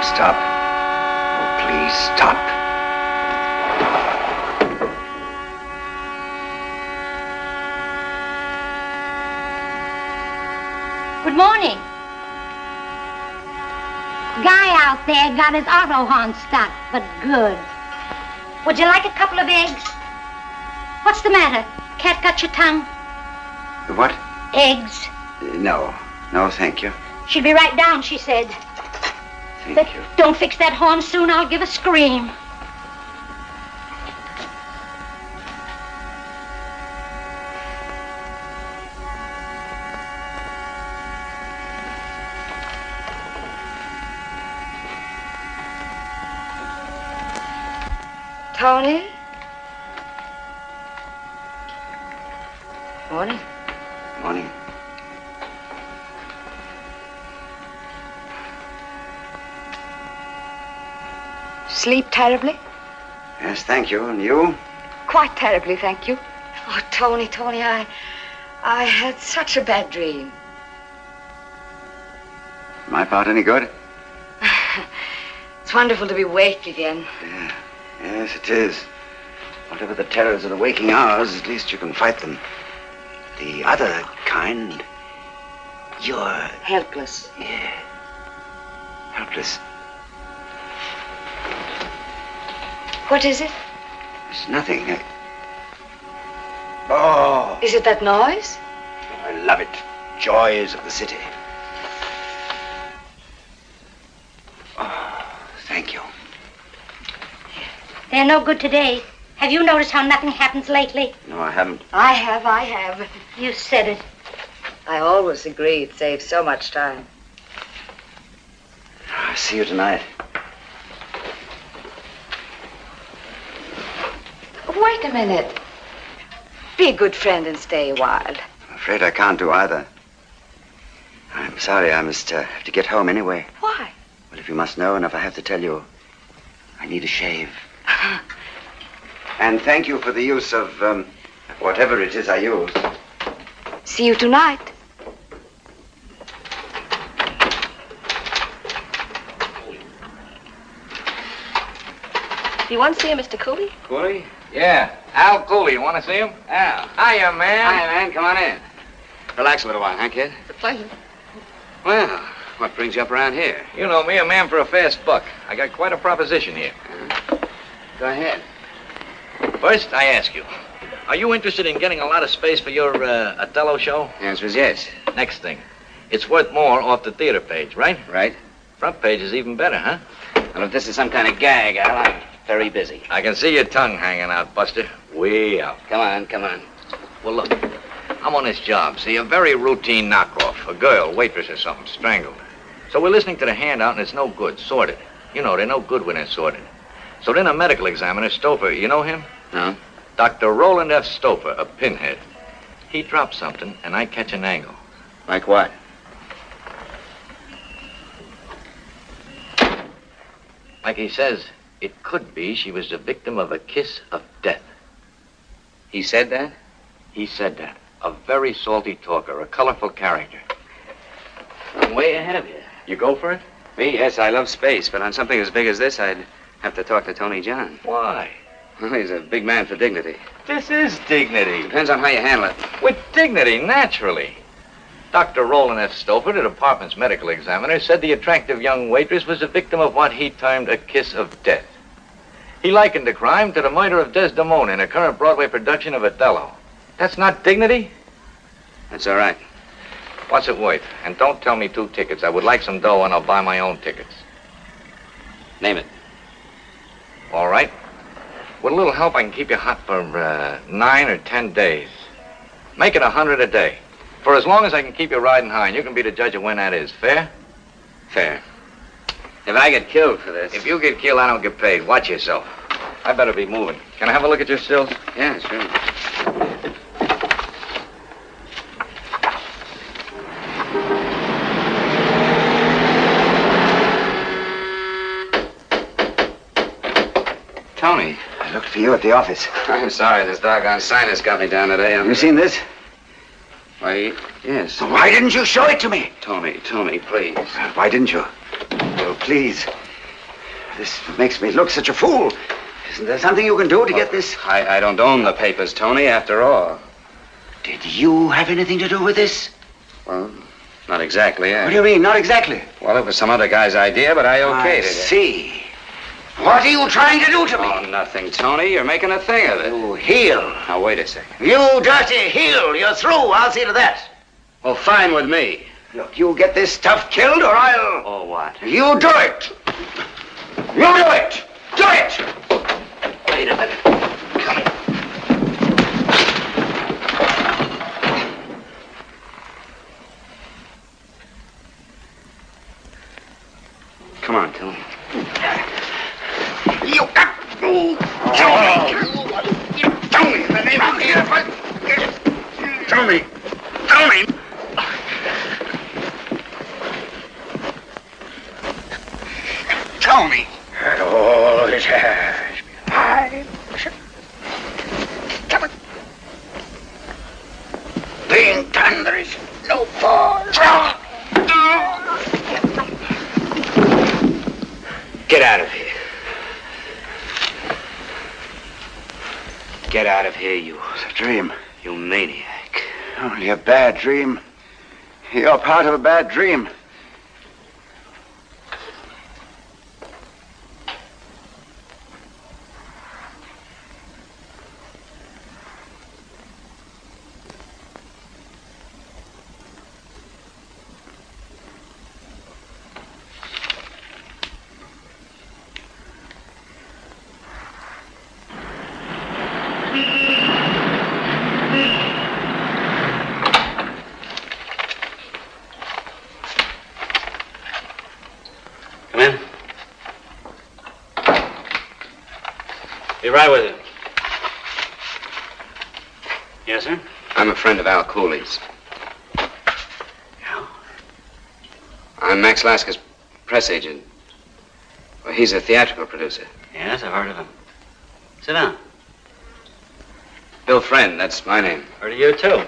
Stop. Oh, please, stop. Good morning. Guy out there got his auto horn stuck, but good. Would you like a couple of eggs? What's the matter? Cat got your tongue? What? Eggs. No, thank you. She'll be right down, she said. Thank you. Don't fix that horn soon, I'll give a scream. Tony? Morning. Morning. Sleep terribly? Yes, thank you. And you? Quite terribly, thank you. Oh, Tony, I had such a bad dream. My part any good? It's wonderful to be awake again. Yeah. Yes, it is. Whatever the terrors of the waking hours, at least you can fight them. The other kind, you're... Helpless. Yeah. Helpless. What is it? It's nothing. Oh, Is it that noise? I love it. Joys of the city. Oh, thank you. They're no good today. Have you noticed how nothing happens lately? No, I haven't. I have. You said it. I always agree. It saves so much time. I'll see you tonight. Wait a minute. Be a good friend and stay a while. I'm afraid I can't do either. I'm sorry. I must have to get home anyway. Why? Well, if you must know, and if I have to tell you, I need a shave. And thank you for the use of whatever it is I use. See you tonight. Do you want to see him, Mr. Cooley? Cooley? Yeah, Al Cooley. You want to see him? Al. Hiya, man. Hi, man. Come on in. Relax a little while, huh, kid? It's a pleasure. Well, what brings you up around here? You know me, a man for a fast buck. I got quite a proposition here. Go ahead. First, I ask you, Are you interested in getting a lot of space for your Othello show? The answer is yes. Next thing. It's worth more off the theater page, right? Right. Front page is even better, huh? Well, if this is some kind of gag, Al, I'm very busy. I can see your tongue hanging out, Buster. Way out. Come on, come on. Well, look. I'm on this job, see? A very routine knockoff. A girl, waitress or something, strangled. So we're listening to the handout, and it's no good. Sorted. You know, they're no good when they're sorted. So then a medical examiner, Stouffer, you know him? No. Dr. Roland F. Stouffer, a pinhead. He drops something, and I catch an angle. Like what? Like he says, it could be she was the victim of a kiss of death. He said that? He said that. A very salty talker, a colorful character. I'm way ahead of you. You go for it? Me, yes, I love space, but on something as big as this, I'd have to talk to Tony John. Why? Well, he's a big man for dignity. This is dignity. Depends on how you handle it. With dignity, naturally. Dr. Roland F. Stouffer, the department's medical examiner, said the attractive young waitress was a victim of what he termed a kiss of death. He likened the crime to the murder of Desdemona in a current Broadway production of Othello. That's not dignity? That's all right. What's it worth? And don't tell me 2 tickets. I would like some dough, and I'll buy my own tickets. Name it. All right. With a little help, I can keep you hot for 9 or 10 days. Make it 100 a day. For as long as I can keep you riding high, and you can be the judge of when that is. Fair? Fair. If I get killed for this... If you get killed, I don't get paid. Watch yourself. I better be moving. Can I have a look at your stills? Yeah, sure. Tony. I looked for you at the office. I'm sorry. This doggone sinus got me down today. You seen this? Why, yes. Why didn't you show it to me? Tony, please. Why didn't you? Oh, please. This makes me look such a fool. Isn't there something you can do to get this? I don't own the papers, Tony, after all. Did you have anything to do with this? Well, not exactly, What do you mean, not exactly? Well, it was some other guy's idea, but I okayed it. See. What are you trying to do to me? Oh, nothing, Tony. You're making a thing of it. You heel. Now, wait a second. You dirty heel. You're through. I'll see to that. Well, fine with me. Look, you get this stuff killed or I'll... Oh, what? You do it. You do it. Do it. Wait a minute. Come here. Come on, Tony. You got to Tony, in the name of Tony. Tony. And all it has. Being done, there is no pause. Get out of here. Get out of here, you... It's a dream. You maniac. Only a bad dream. You're part of a bad dream. Come in. Be right with you. Yes, sir? I'm a friend of Al Cooley's. Yeah? I'm Max Lasker's press agent. Well, he's a theatrical producer. Yes, I've heard of him. Sit down. Bill Friend, that's my name. Heard of you, too.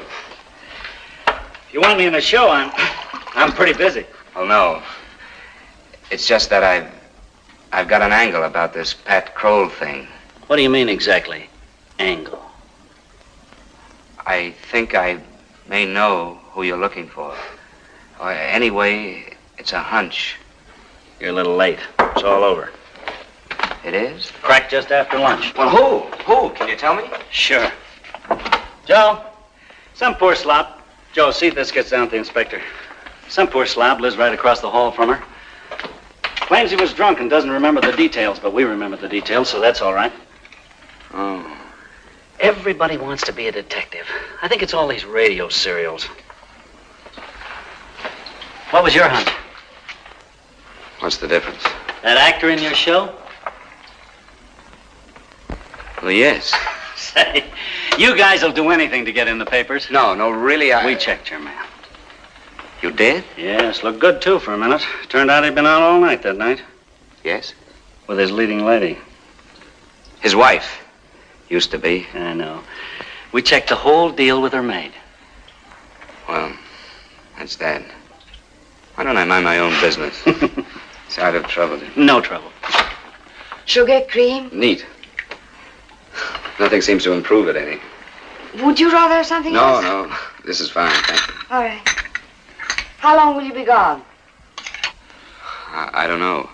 If you want me in the show, I'm pretty busy. Well, no. It's just that I've got an angle about this Pat Kroll thing. What do you mean exactly, angle? I think I may know who you're looking for. Or anyway, it's a hunch. You're a little late. It's all over. It is? Cracked just after lunch. Well, who? Who? Can you tell me? Sure. Joe, some poor slop. Joe, see if this gets down to the inspector. Some poor slob lives right across the hall from her. Claims he was drunk and doesn't remember the details, but we remember the details, so that's all right. Oh. Everybody wants to be a detective. I think it's all these radio serials. What was your hunch? What's the difference? That actor in your show? Well, yes. Say, you guys will do anything to get in the papers. No, really, We checked your man. You did? Yes, looked good, too, for a minute. Turned out he'd been out all night that night. Yes? With his leading lady. His wife. Used to be. I know. We checked the whole deal with her maid. Well, that's that. Why don't I mind my own business? It's out of trouble. No trouble. Sugar, cream? Neat. Nothing seems to improve it any. Would you rather have something else? No. This is fine, thank you. All right. How long will you be gone? I don't know.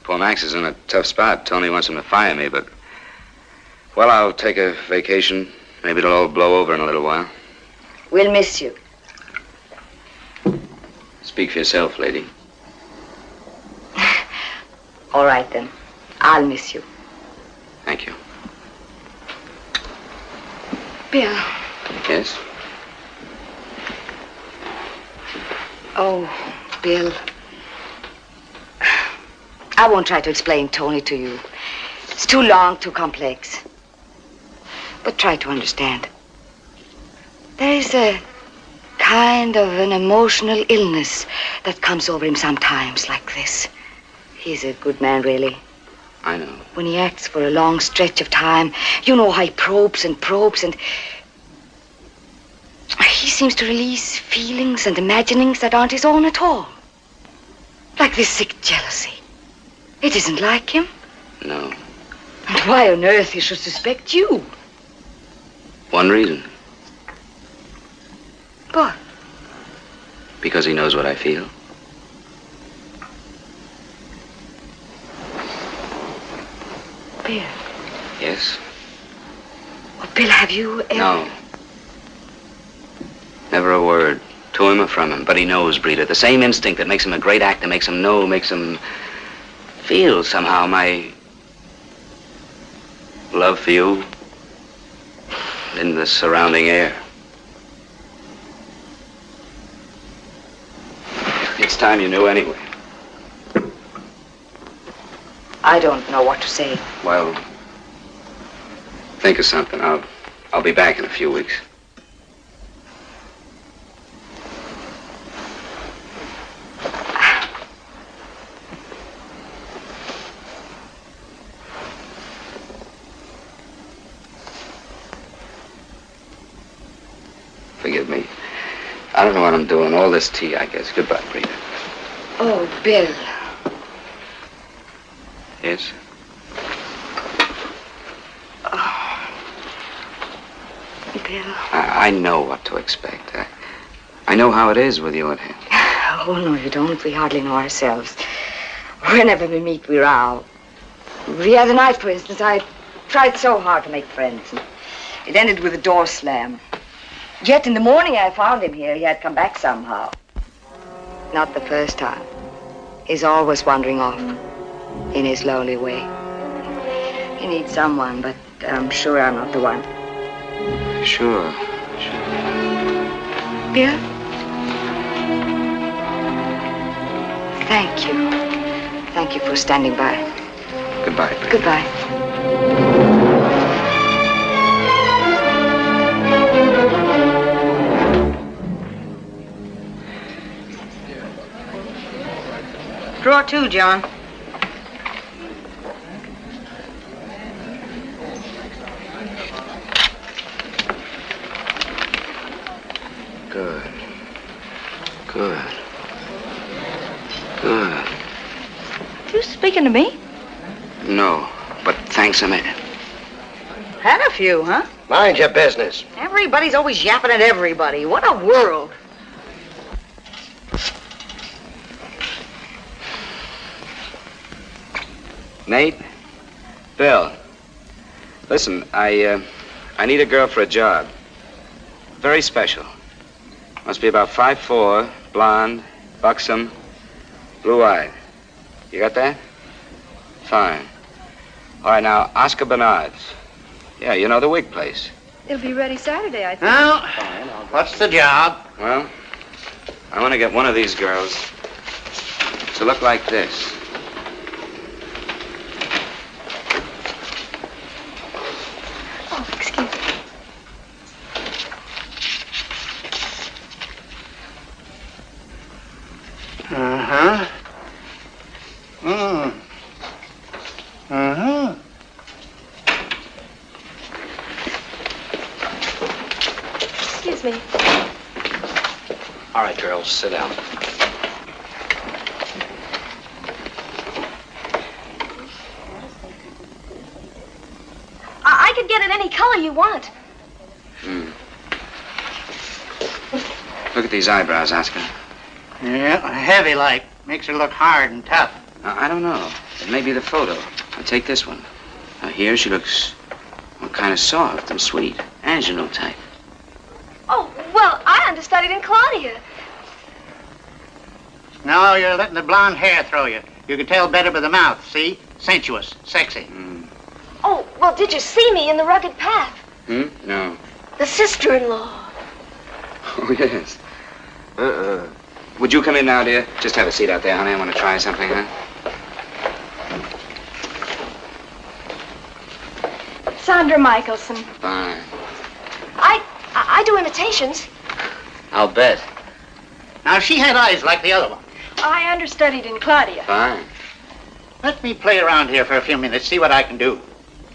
Poor Max is in a tough spot. Tony wants him to fire me, but... Well, I'll take a vacation. Maybe it'll all blow over in a little while. We'll miss you. Speak for yourself, lady. All right, then. I'll miss you. Thank you. Bill. Yes? Oh, Bill. I won't try to explain Tony to you. It's too long, too complex. But try to understand. There is a kind of an emotional illness that comes over him sometimes like this. He's a good man, really. I know. When he acts for a long stretch of time, you know how he probes and he seems to release feelings and imaginings that aren't his own at all. Like this sick jealousy. It isn't like him. No. And why on earth he should suspect you? One reason. What? Because he knows what I feel. Bill. Yes? Oh, Bill, have you ever... No. Never a word. To him or from him. But he knows, Brita. The same instinct that makes him a great actor, makes him know, makes him feel somehow my love for you in the surrounding air. It's time you knew anyway. I don't know what to say. Well, think of something. I'll be back in a few weeks. Forgive me. I don't know what I'm doing. All this tea, I guess. Goodbye, Brita. Oh, Bill. Yes? Bill. I know what to expect. I know how it is with you and him. Oh, no, you don't. We hardly know ourselves. Whenever we meet, we row. The other night, for instance, I tried so hard to make friends. And it ended with a door slam. Yet in the morning I found him here. He had come back somehow. Not the first time. He's always wandering off in his lonely way. He needs someone, but I'm sure I'm not the one. Sure. Bill? Thank you. Thank you for standing by. Goodbye, Brita. Goodbye. Drawer 2, John. Good. Good. Good. You speaking to me? No, but thanks a minute. Had a few, huh? Mind your business. Everybody's always yapping at everybody. What a world. Nate? Bill? Listen, I need a girl for a job. Very special. Must be about 5'4", blonde, buxom, blue-eyed. You got that? Fine. All right, now, Oscar Bernard's. Yeah, you know the wig place. It'll be ready Saturday, I think. Well, what's the job? Well, I want to get one of these girls to look like this. Oh, excuse me. Uh-huh. Uh-huh. Excuse me. All right, girls, sit down. I could get it any color you want. Look at these eyebrows, Oscar. Yeah, heavy like. Makes her look hard and tough. I don't know. It may be the photo. I'll take this one. Now, here she looks kind of soft and sweet. Angelo type. Oh, well, I understudied in Claudia. No, you're letting the blonde hair throw you. You can tell better by the mouth, see? Sensuous, sexy. Oh, well, did you see me in The Rugged Path? No. The sister-in-law. Oh, yes. Would you come in now, dear? Just have a seat out there, honey. I want to try something, huh? Sandra Michelson. Fine. I do imitations. I'll bet. Now, she had eyes like the other one. I understudied in Claudia. Fine. Let me play around here for a few minutes, see what I can do.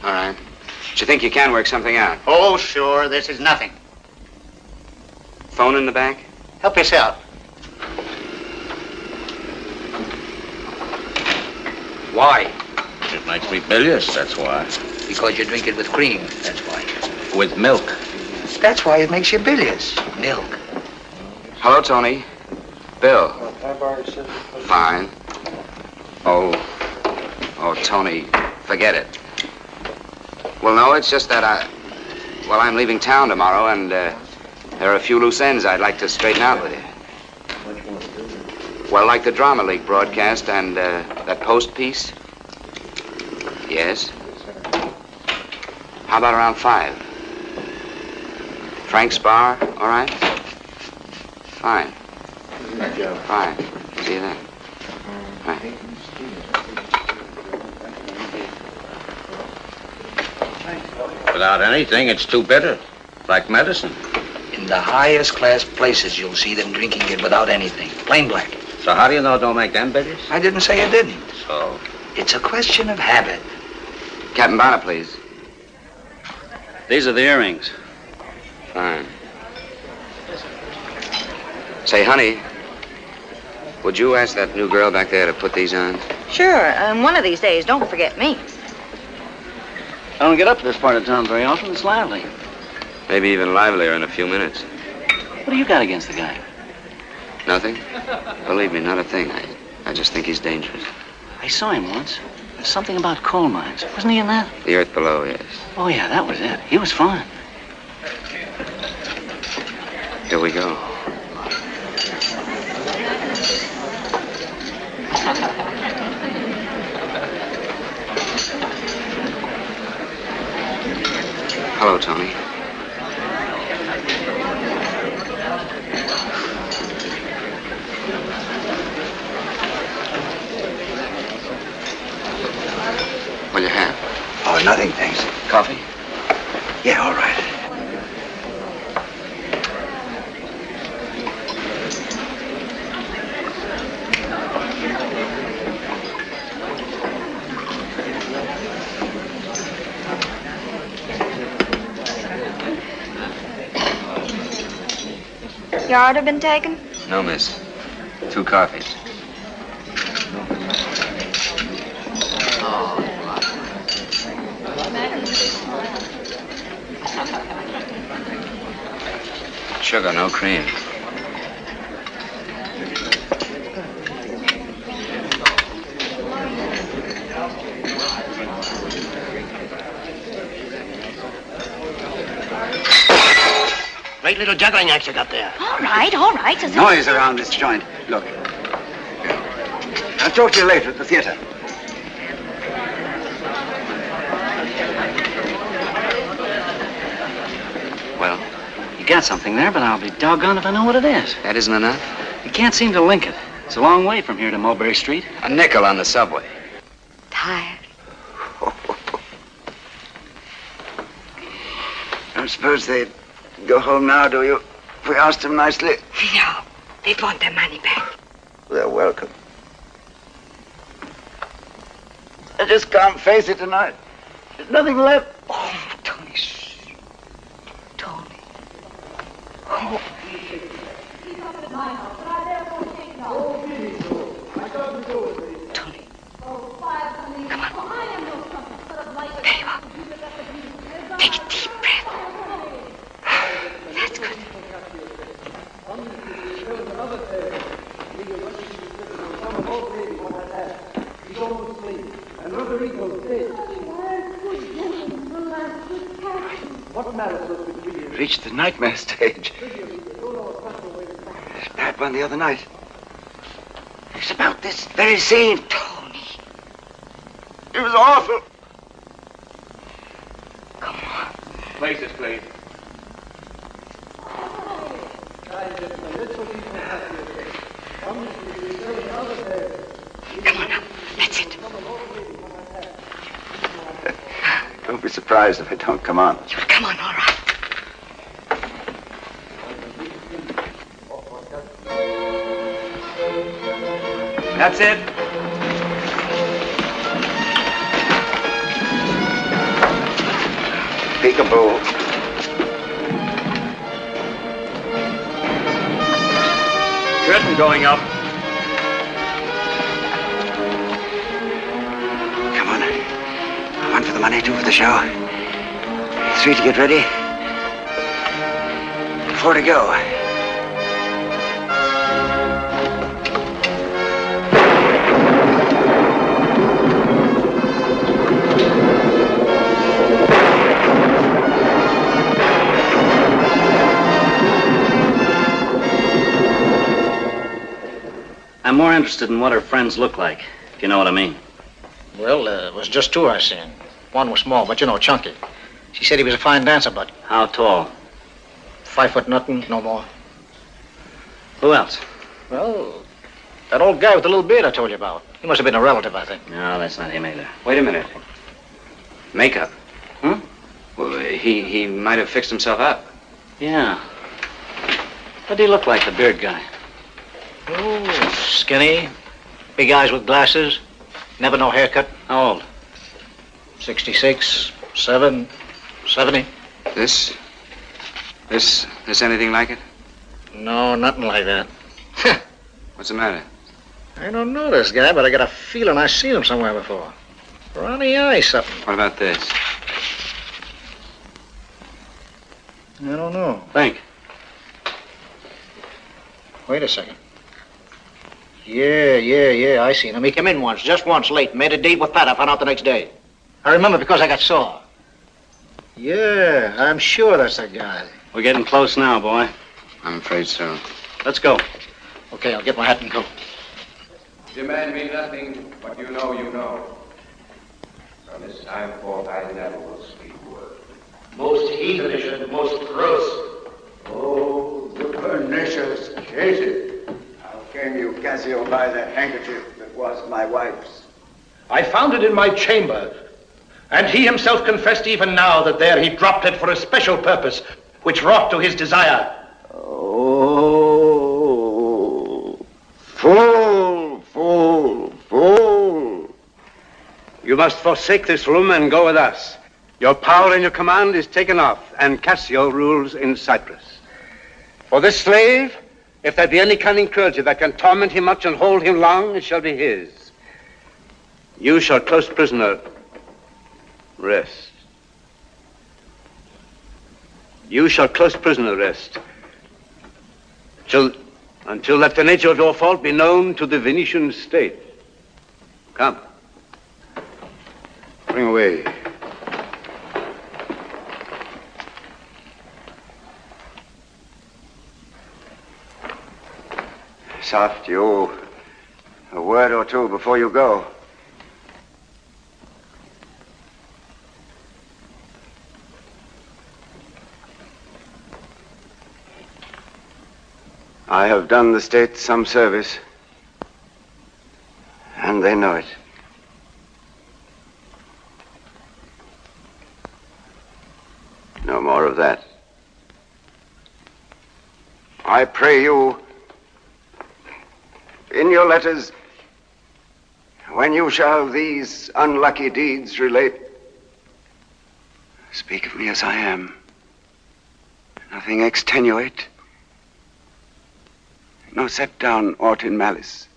All right. But you think you can work something out? Oh, sure, this is nothing. Phone in the back? Help yourself. Why? It makes me bilious, that's why. Because you drink it with cream, that's why. With milk. That's why it makes you bilious. Milk. Hello, Tony. Bill. Fine. Oh, Tony, forget it. Well, no, it's just that I'm leaving town tomorrow, and there are a few loose ends I'd like to straighten out with you. Well, like the Drama League broadcast and that Post piece. Yes. How about around 5? Frank's Bar, all right? Fine. Fine. See you then. Right. Without anything, it's too bitter. Like medicine. In the highest class places, you'll see them drinking it without anything. Plain black. So how do you know it don't make them bilious? I didn't say it didn't. So? It's a question of habit. Captain Bonner, please. These are the earrings. Fine. Say, honey, would you ask that new girl back there to put these on? Sure, and one of these days, don't forget me. I don't get up to this part of town very often. It's lively. Maybe even livelier in a few minutes. What do you got against the guy? Nothing? Believe me, not a thing. I just think he's dangerous. I saw him once. There's something about coal mines. Wasn't he in that? The Earth Below, yes. Oh, yeah, that was it. He was fine. Here we go. Hello, Tony. What'll you have? Oh, nothing, thanks. Coffee? Yeah, all right. Your order been taken? No, miss. 2 coffees. Sugar, no cream. Great little juggling act you got there. All right, all right. Noise around this joint. Look. I'll talk to you later at the theater. Well, you got something there, but I'll be doggone if I know what it is. That isn't enough? You can't seem to link it. It's a long way from here to Mulberry Street. A nickel on the subway. Tired. I don't suppose they'd go home now, do you? If we asked them nicely. No, they'd want their money back. They're welcome. I just can't face it tonight. There's nothing left. Oh, Tony. Tony. Oh. Tony. Come on. There you are. Take a deep breath. That's good. Reached the nightmare stage. Bad one the other night. It's about this very scene. Tony. It was awful. Come on. Places, please. Come on now. That's it. Don't be surprised if I don't come on. You'll come on, all right. That's it. Peekaboo. Curtain going up. Come on. One for the money, two for the show. 3 to get ready. 4 to go. I'm more interested in what her friends look like, if you know what I mean. Well, it was just 2 I seen. One was small, but chunky. She said he was a fine dancer, but How tall? 5 foot nothing, no more. Who else? Well, that old guy with the little beard I told you about. He must have been a relative, I think. No, that's not him either. Wait a minute. Makeup. Hmm? Well, he might have fixed himself up. Yeah. What do you look like, the beard guy? Oh, skinny, big eyes with glasses, never no haircut. How old? 66, 7, 70. This anything like it? No, nothing like that. What's the matter? I don't know this guy, but I got a feeling I've seen him somewhere before. Ronnie Eye something. What about this? I don't know. Think. Wait a second. Yeah, I seen him. He came in once, just once late, made a date with Pat. I found out the next day. I remember because I got sore. Yeah, I'm sure that's that guy. We're getting close now, boy. I'm afraid so. Let's go. Okay, I'll get my hat and coat. Demand me nothing, but you know. From this time forth, I never will speak word. Most heathenish and most gross. Oh, the pernicious Katie. How came you, Cassio, by the handkerchief that was my wife's? I found it in my chamber, and he himself confessed even now that there he dropped it for a special purpose, which wrought to his desire. Oh, fool, fool, fool. You must forsake this room and go with us. Your power and your command is taken off, and Cassio rules in Cyprus. For this slave, if there be any cunning cruelty that can torment him much and hold him long, it shall be his. You shall close prisoner rest. You shall close prisoner rest until that the nature of your fault be known to the Venetian state. Come. Bring away. Soft, you. A word or two before you go. I have done the state some service, and they know it. No more of that. I pray you, in your letters, when you shall these unlucky deeds relate, speak of me as I am. Nothing extenuate. No set down aught in malice.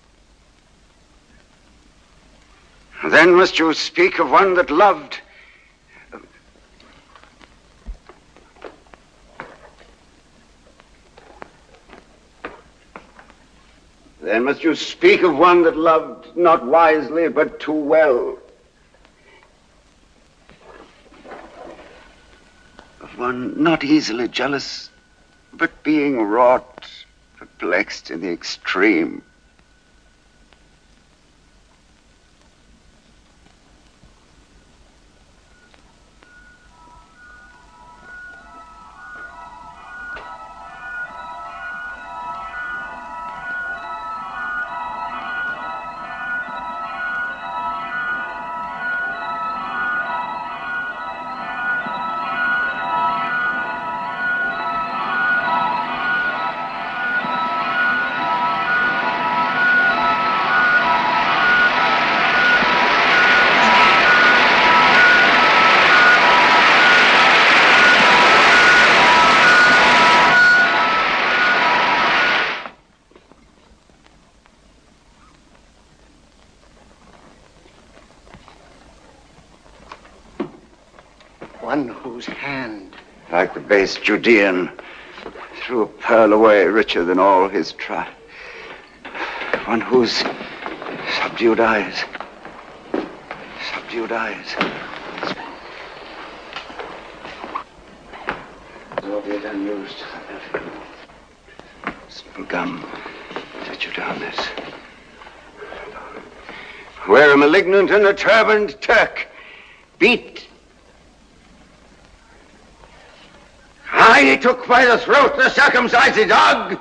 Then must you speak of one that loved. Then must you speak of one that loved not wisely, but too well. Of one not easily jealous, but being wrought, perplexed in the extreme. One whose hand, like the base Judean, threw a pearl away richer than all his tribe. One whose subdued eyes. Soviet unused. Simple gum. Set you down this. Where a malignant and a turbaned Turk beat. I took by the throat the circumcised dog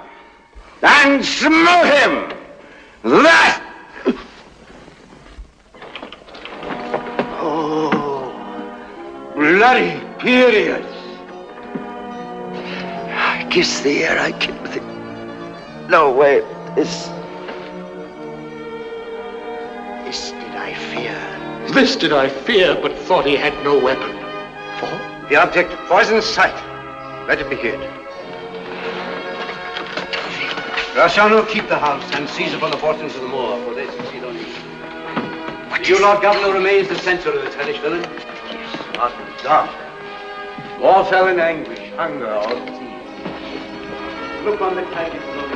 and smote him. That. Oh, bloody periods. I kiss the air I killed thee. No way. This did I fear. This did I fear, but thought he had no weapon. For? The object was in sight. Let it be hid. Rossano, keep the house and seize upon the fortunes of the moor, for they succeed on you. You, Lord Governor, remains the censor of this hellish villain. Not dark. All fell in anguish, hunger, or disease. Look on the tidings of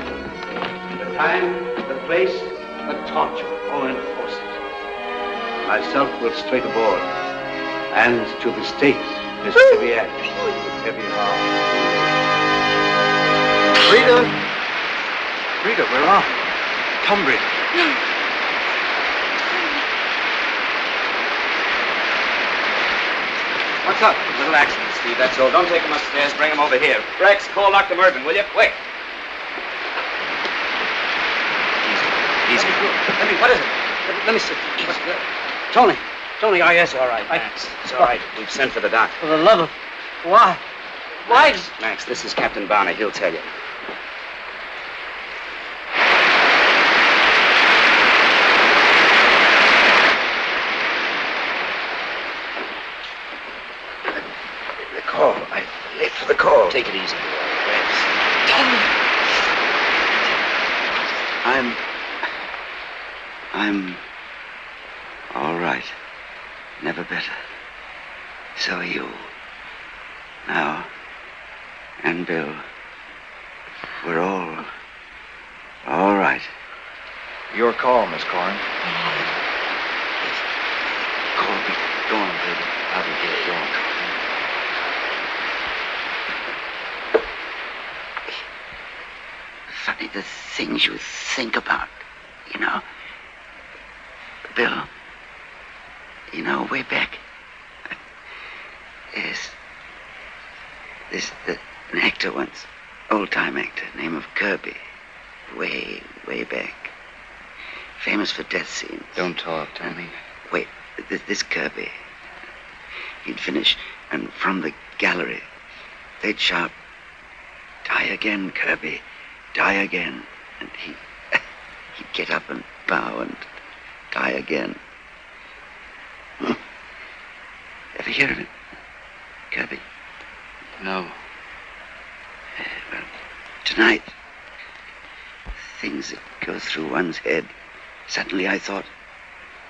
the time, the place, the torture, all enforce it. Myself will straight aboard, and to the state this heavy act with heavy heart. Rita, we're off. Tunbridge. What's up? A little accident, Steve, that's all. Don't take him upstairs. Bring him over here. Rex, call Dr. Mervyn, will you? Quick. Easy. Let me, what is it? Let me see. Tony. Tony, oh, yes, all right. Max, it's all right. We've sent for the doctor. For the love of... Why? Why? Max, this is Captain Barney. He'll tell you. The call. I'm late for the call. Take it easy. I'm all right. Never better. So are you. Now, and Bill, we're all right. Your call, Miss Corrin. Call me. Go on, baby. I'll be here. Go on. Funny, the things you think about, you know. Bill, you know, way back, there's an actor once, old-time actor, name of Kirby, way back, famous for death scenes. Don't talk, Tommy. Wait, this Kirby, he'd finish, and from the gallery, they'd shout, "Die again, Kirby, die again," and he'd get up and bow and die again. Huh? Ever hear of it, Kirby? No. Well, tonight, things that go through one's head. Suddenly I thought,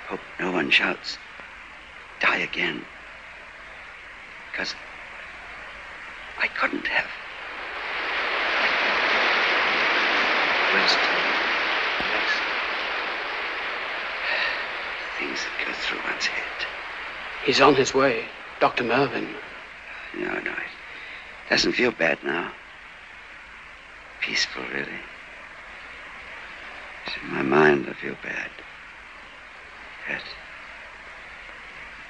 hope no one shouts, "Die again." Because I couldn't have. Rest. Rest. Things that go through one's head. He's on his way. Dr. Mervyn. No, it doesn't feel bad now. Peaceful, really. It's in my mind I feel bad.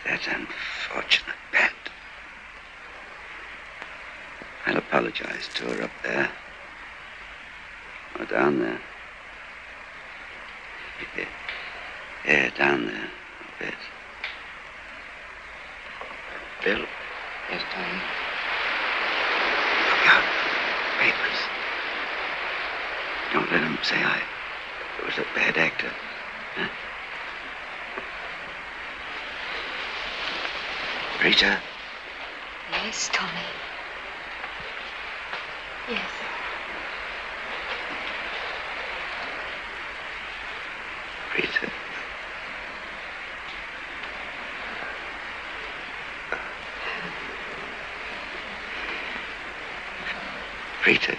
That unfortunate Pat. I'll apologize to her up there. Or down there. Yeah, down there a bit. Bill? Yes, Tommy? Look out. Papers. Don't let him say I was a bad actor. Huh? Rita? Yes, Tommy. Yes. Rita. Rita.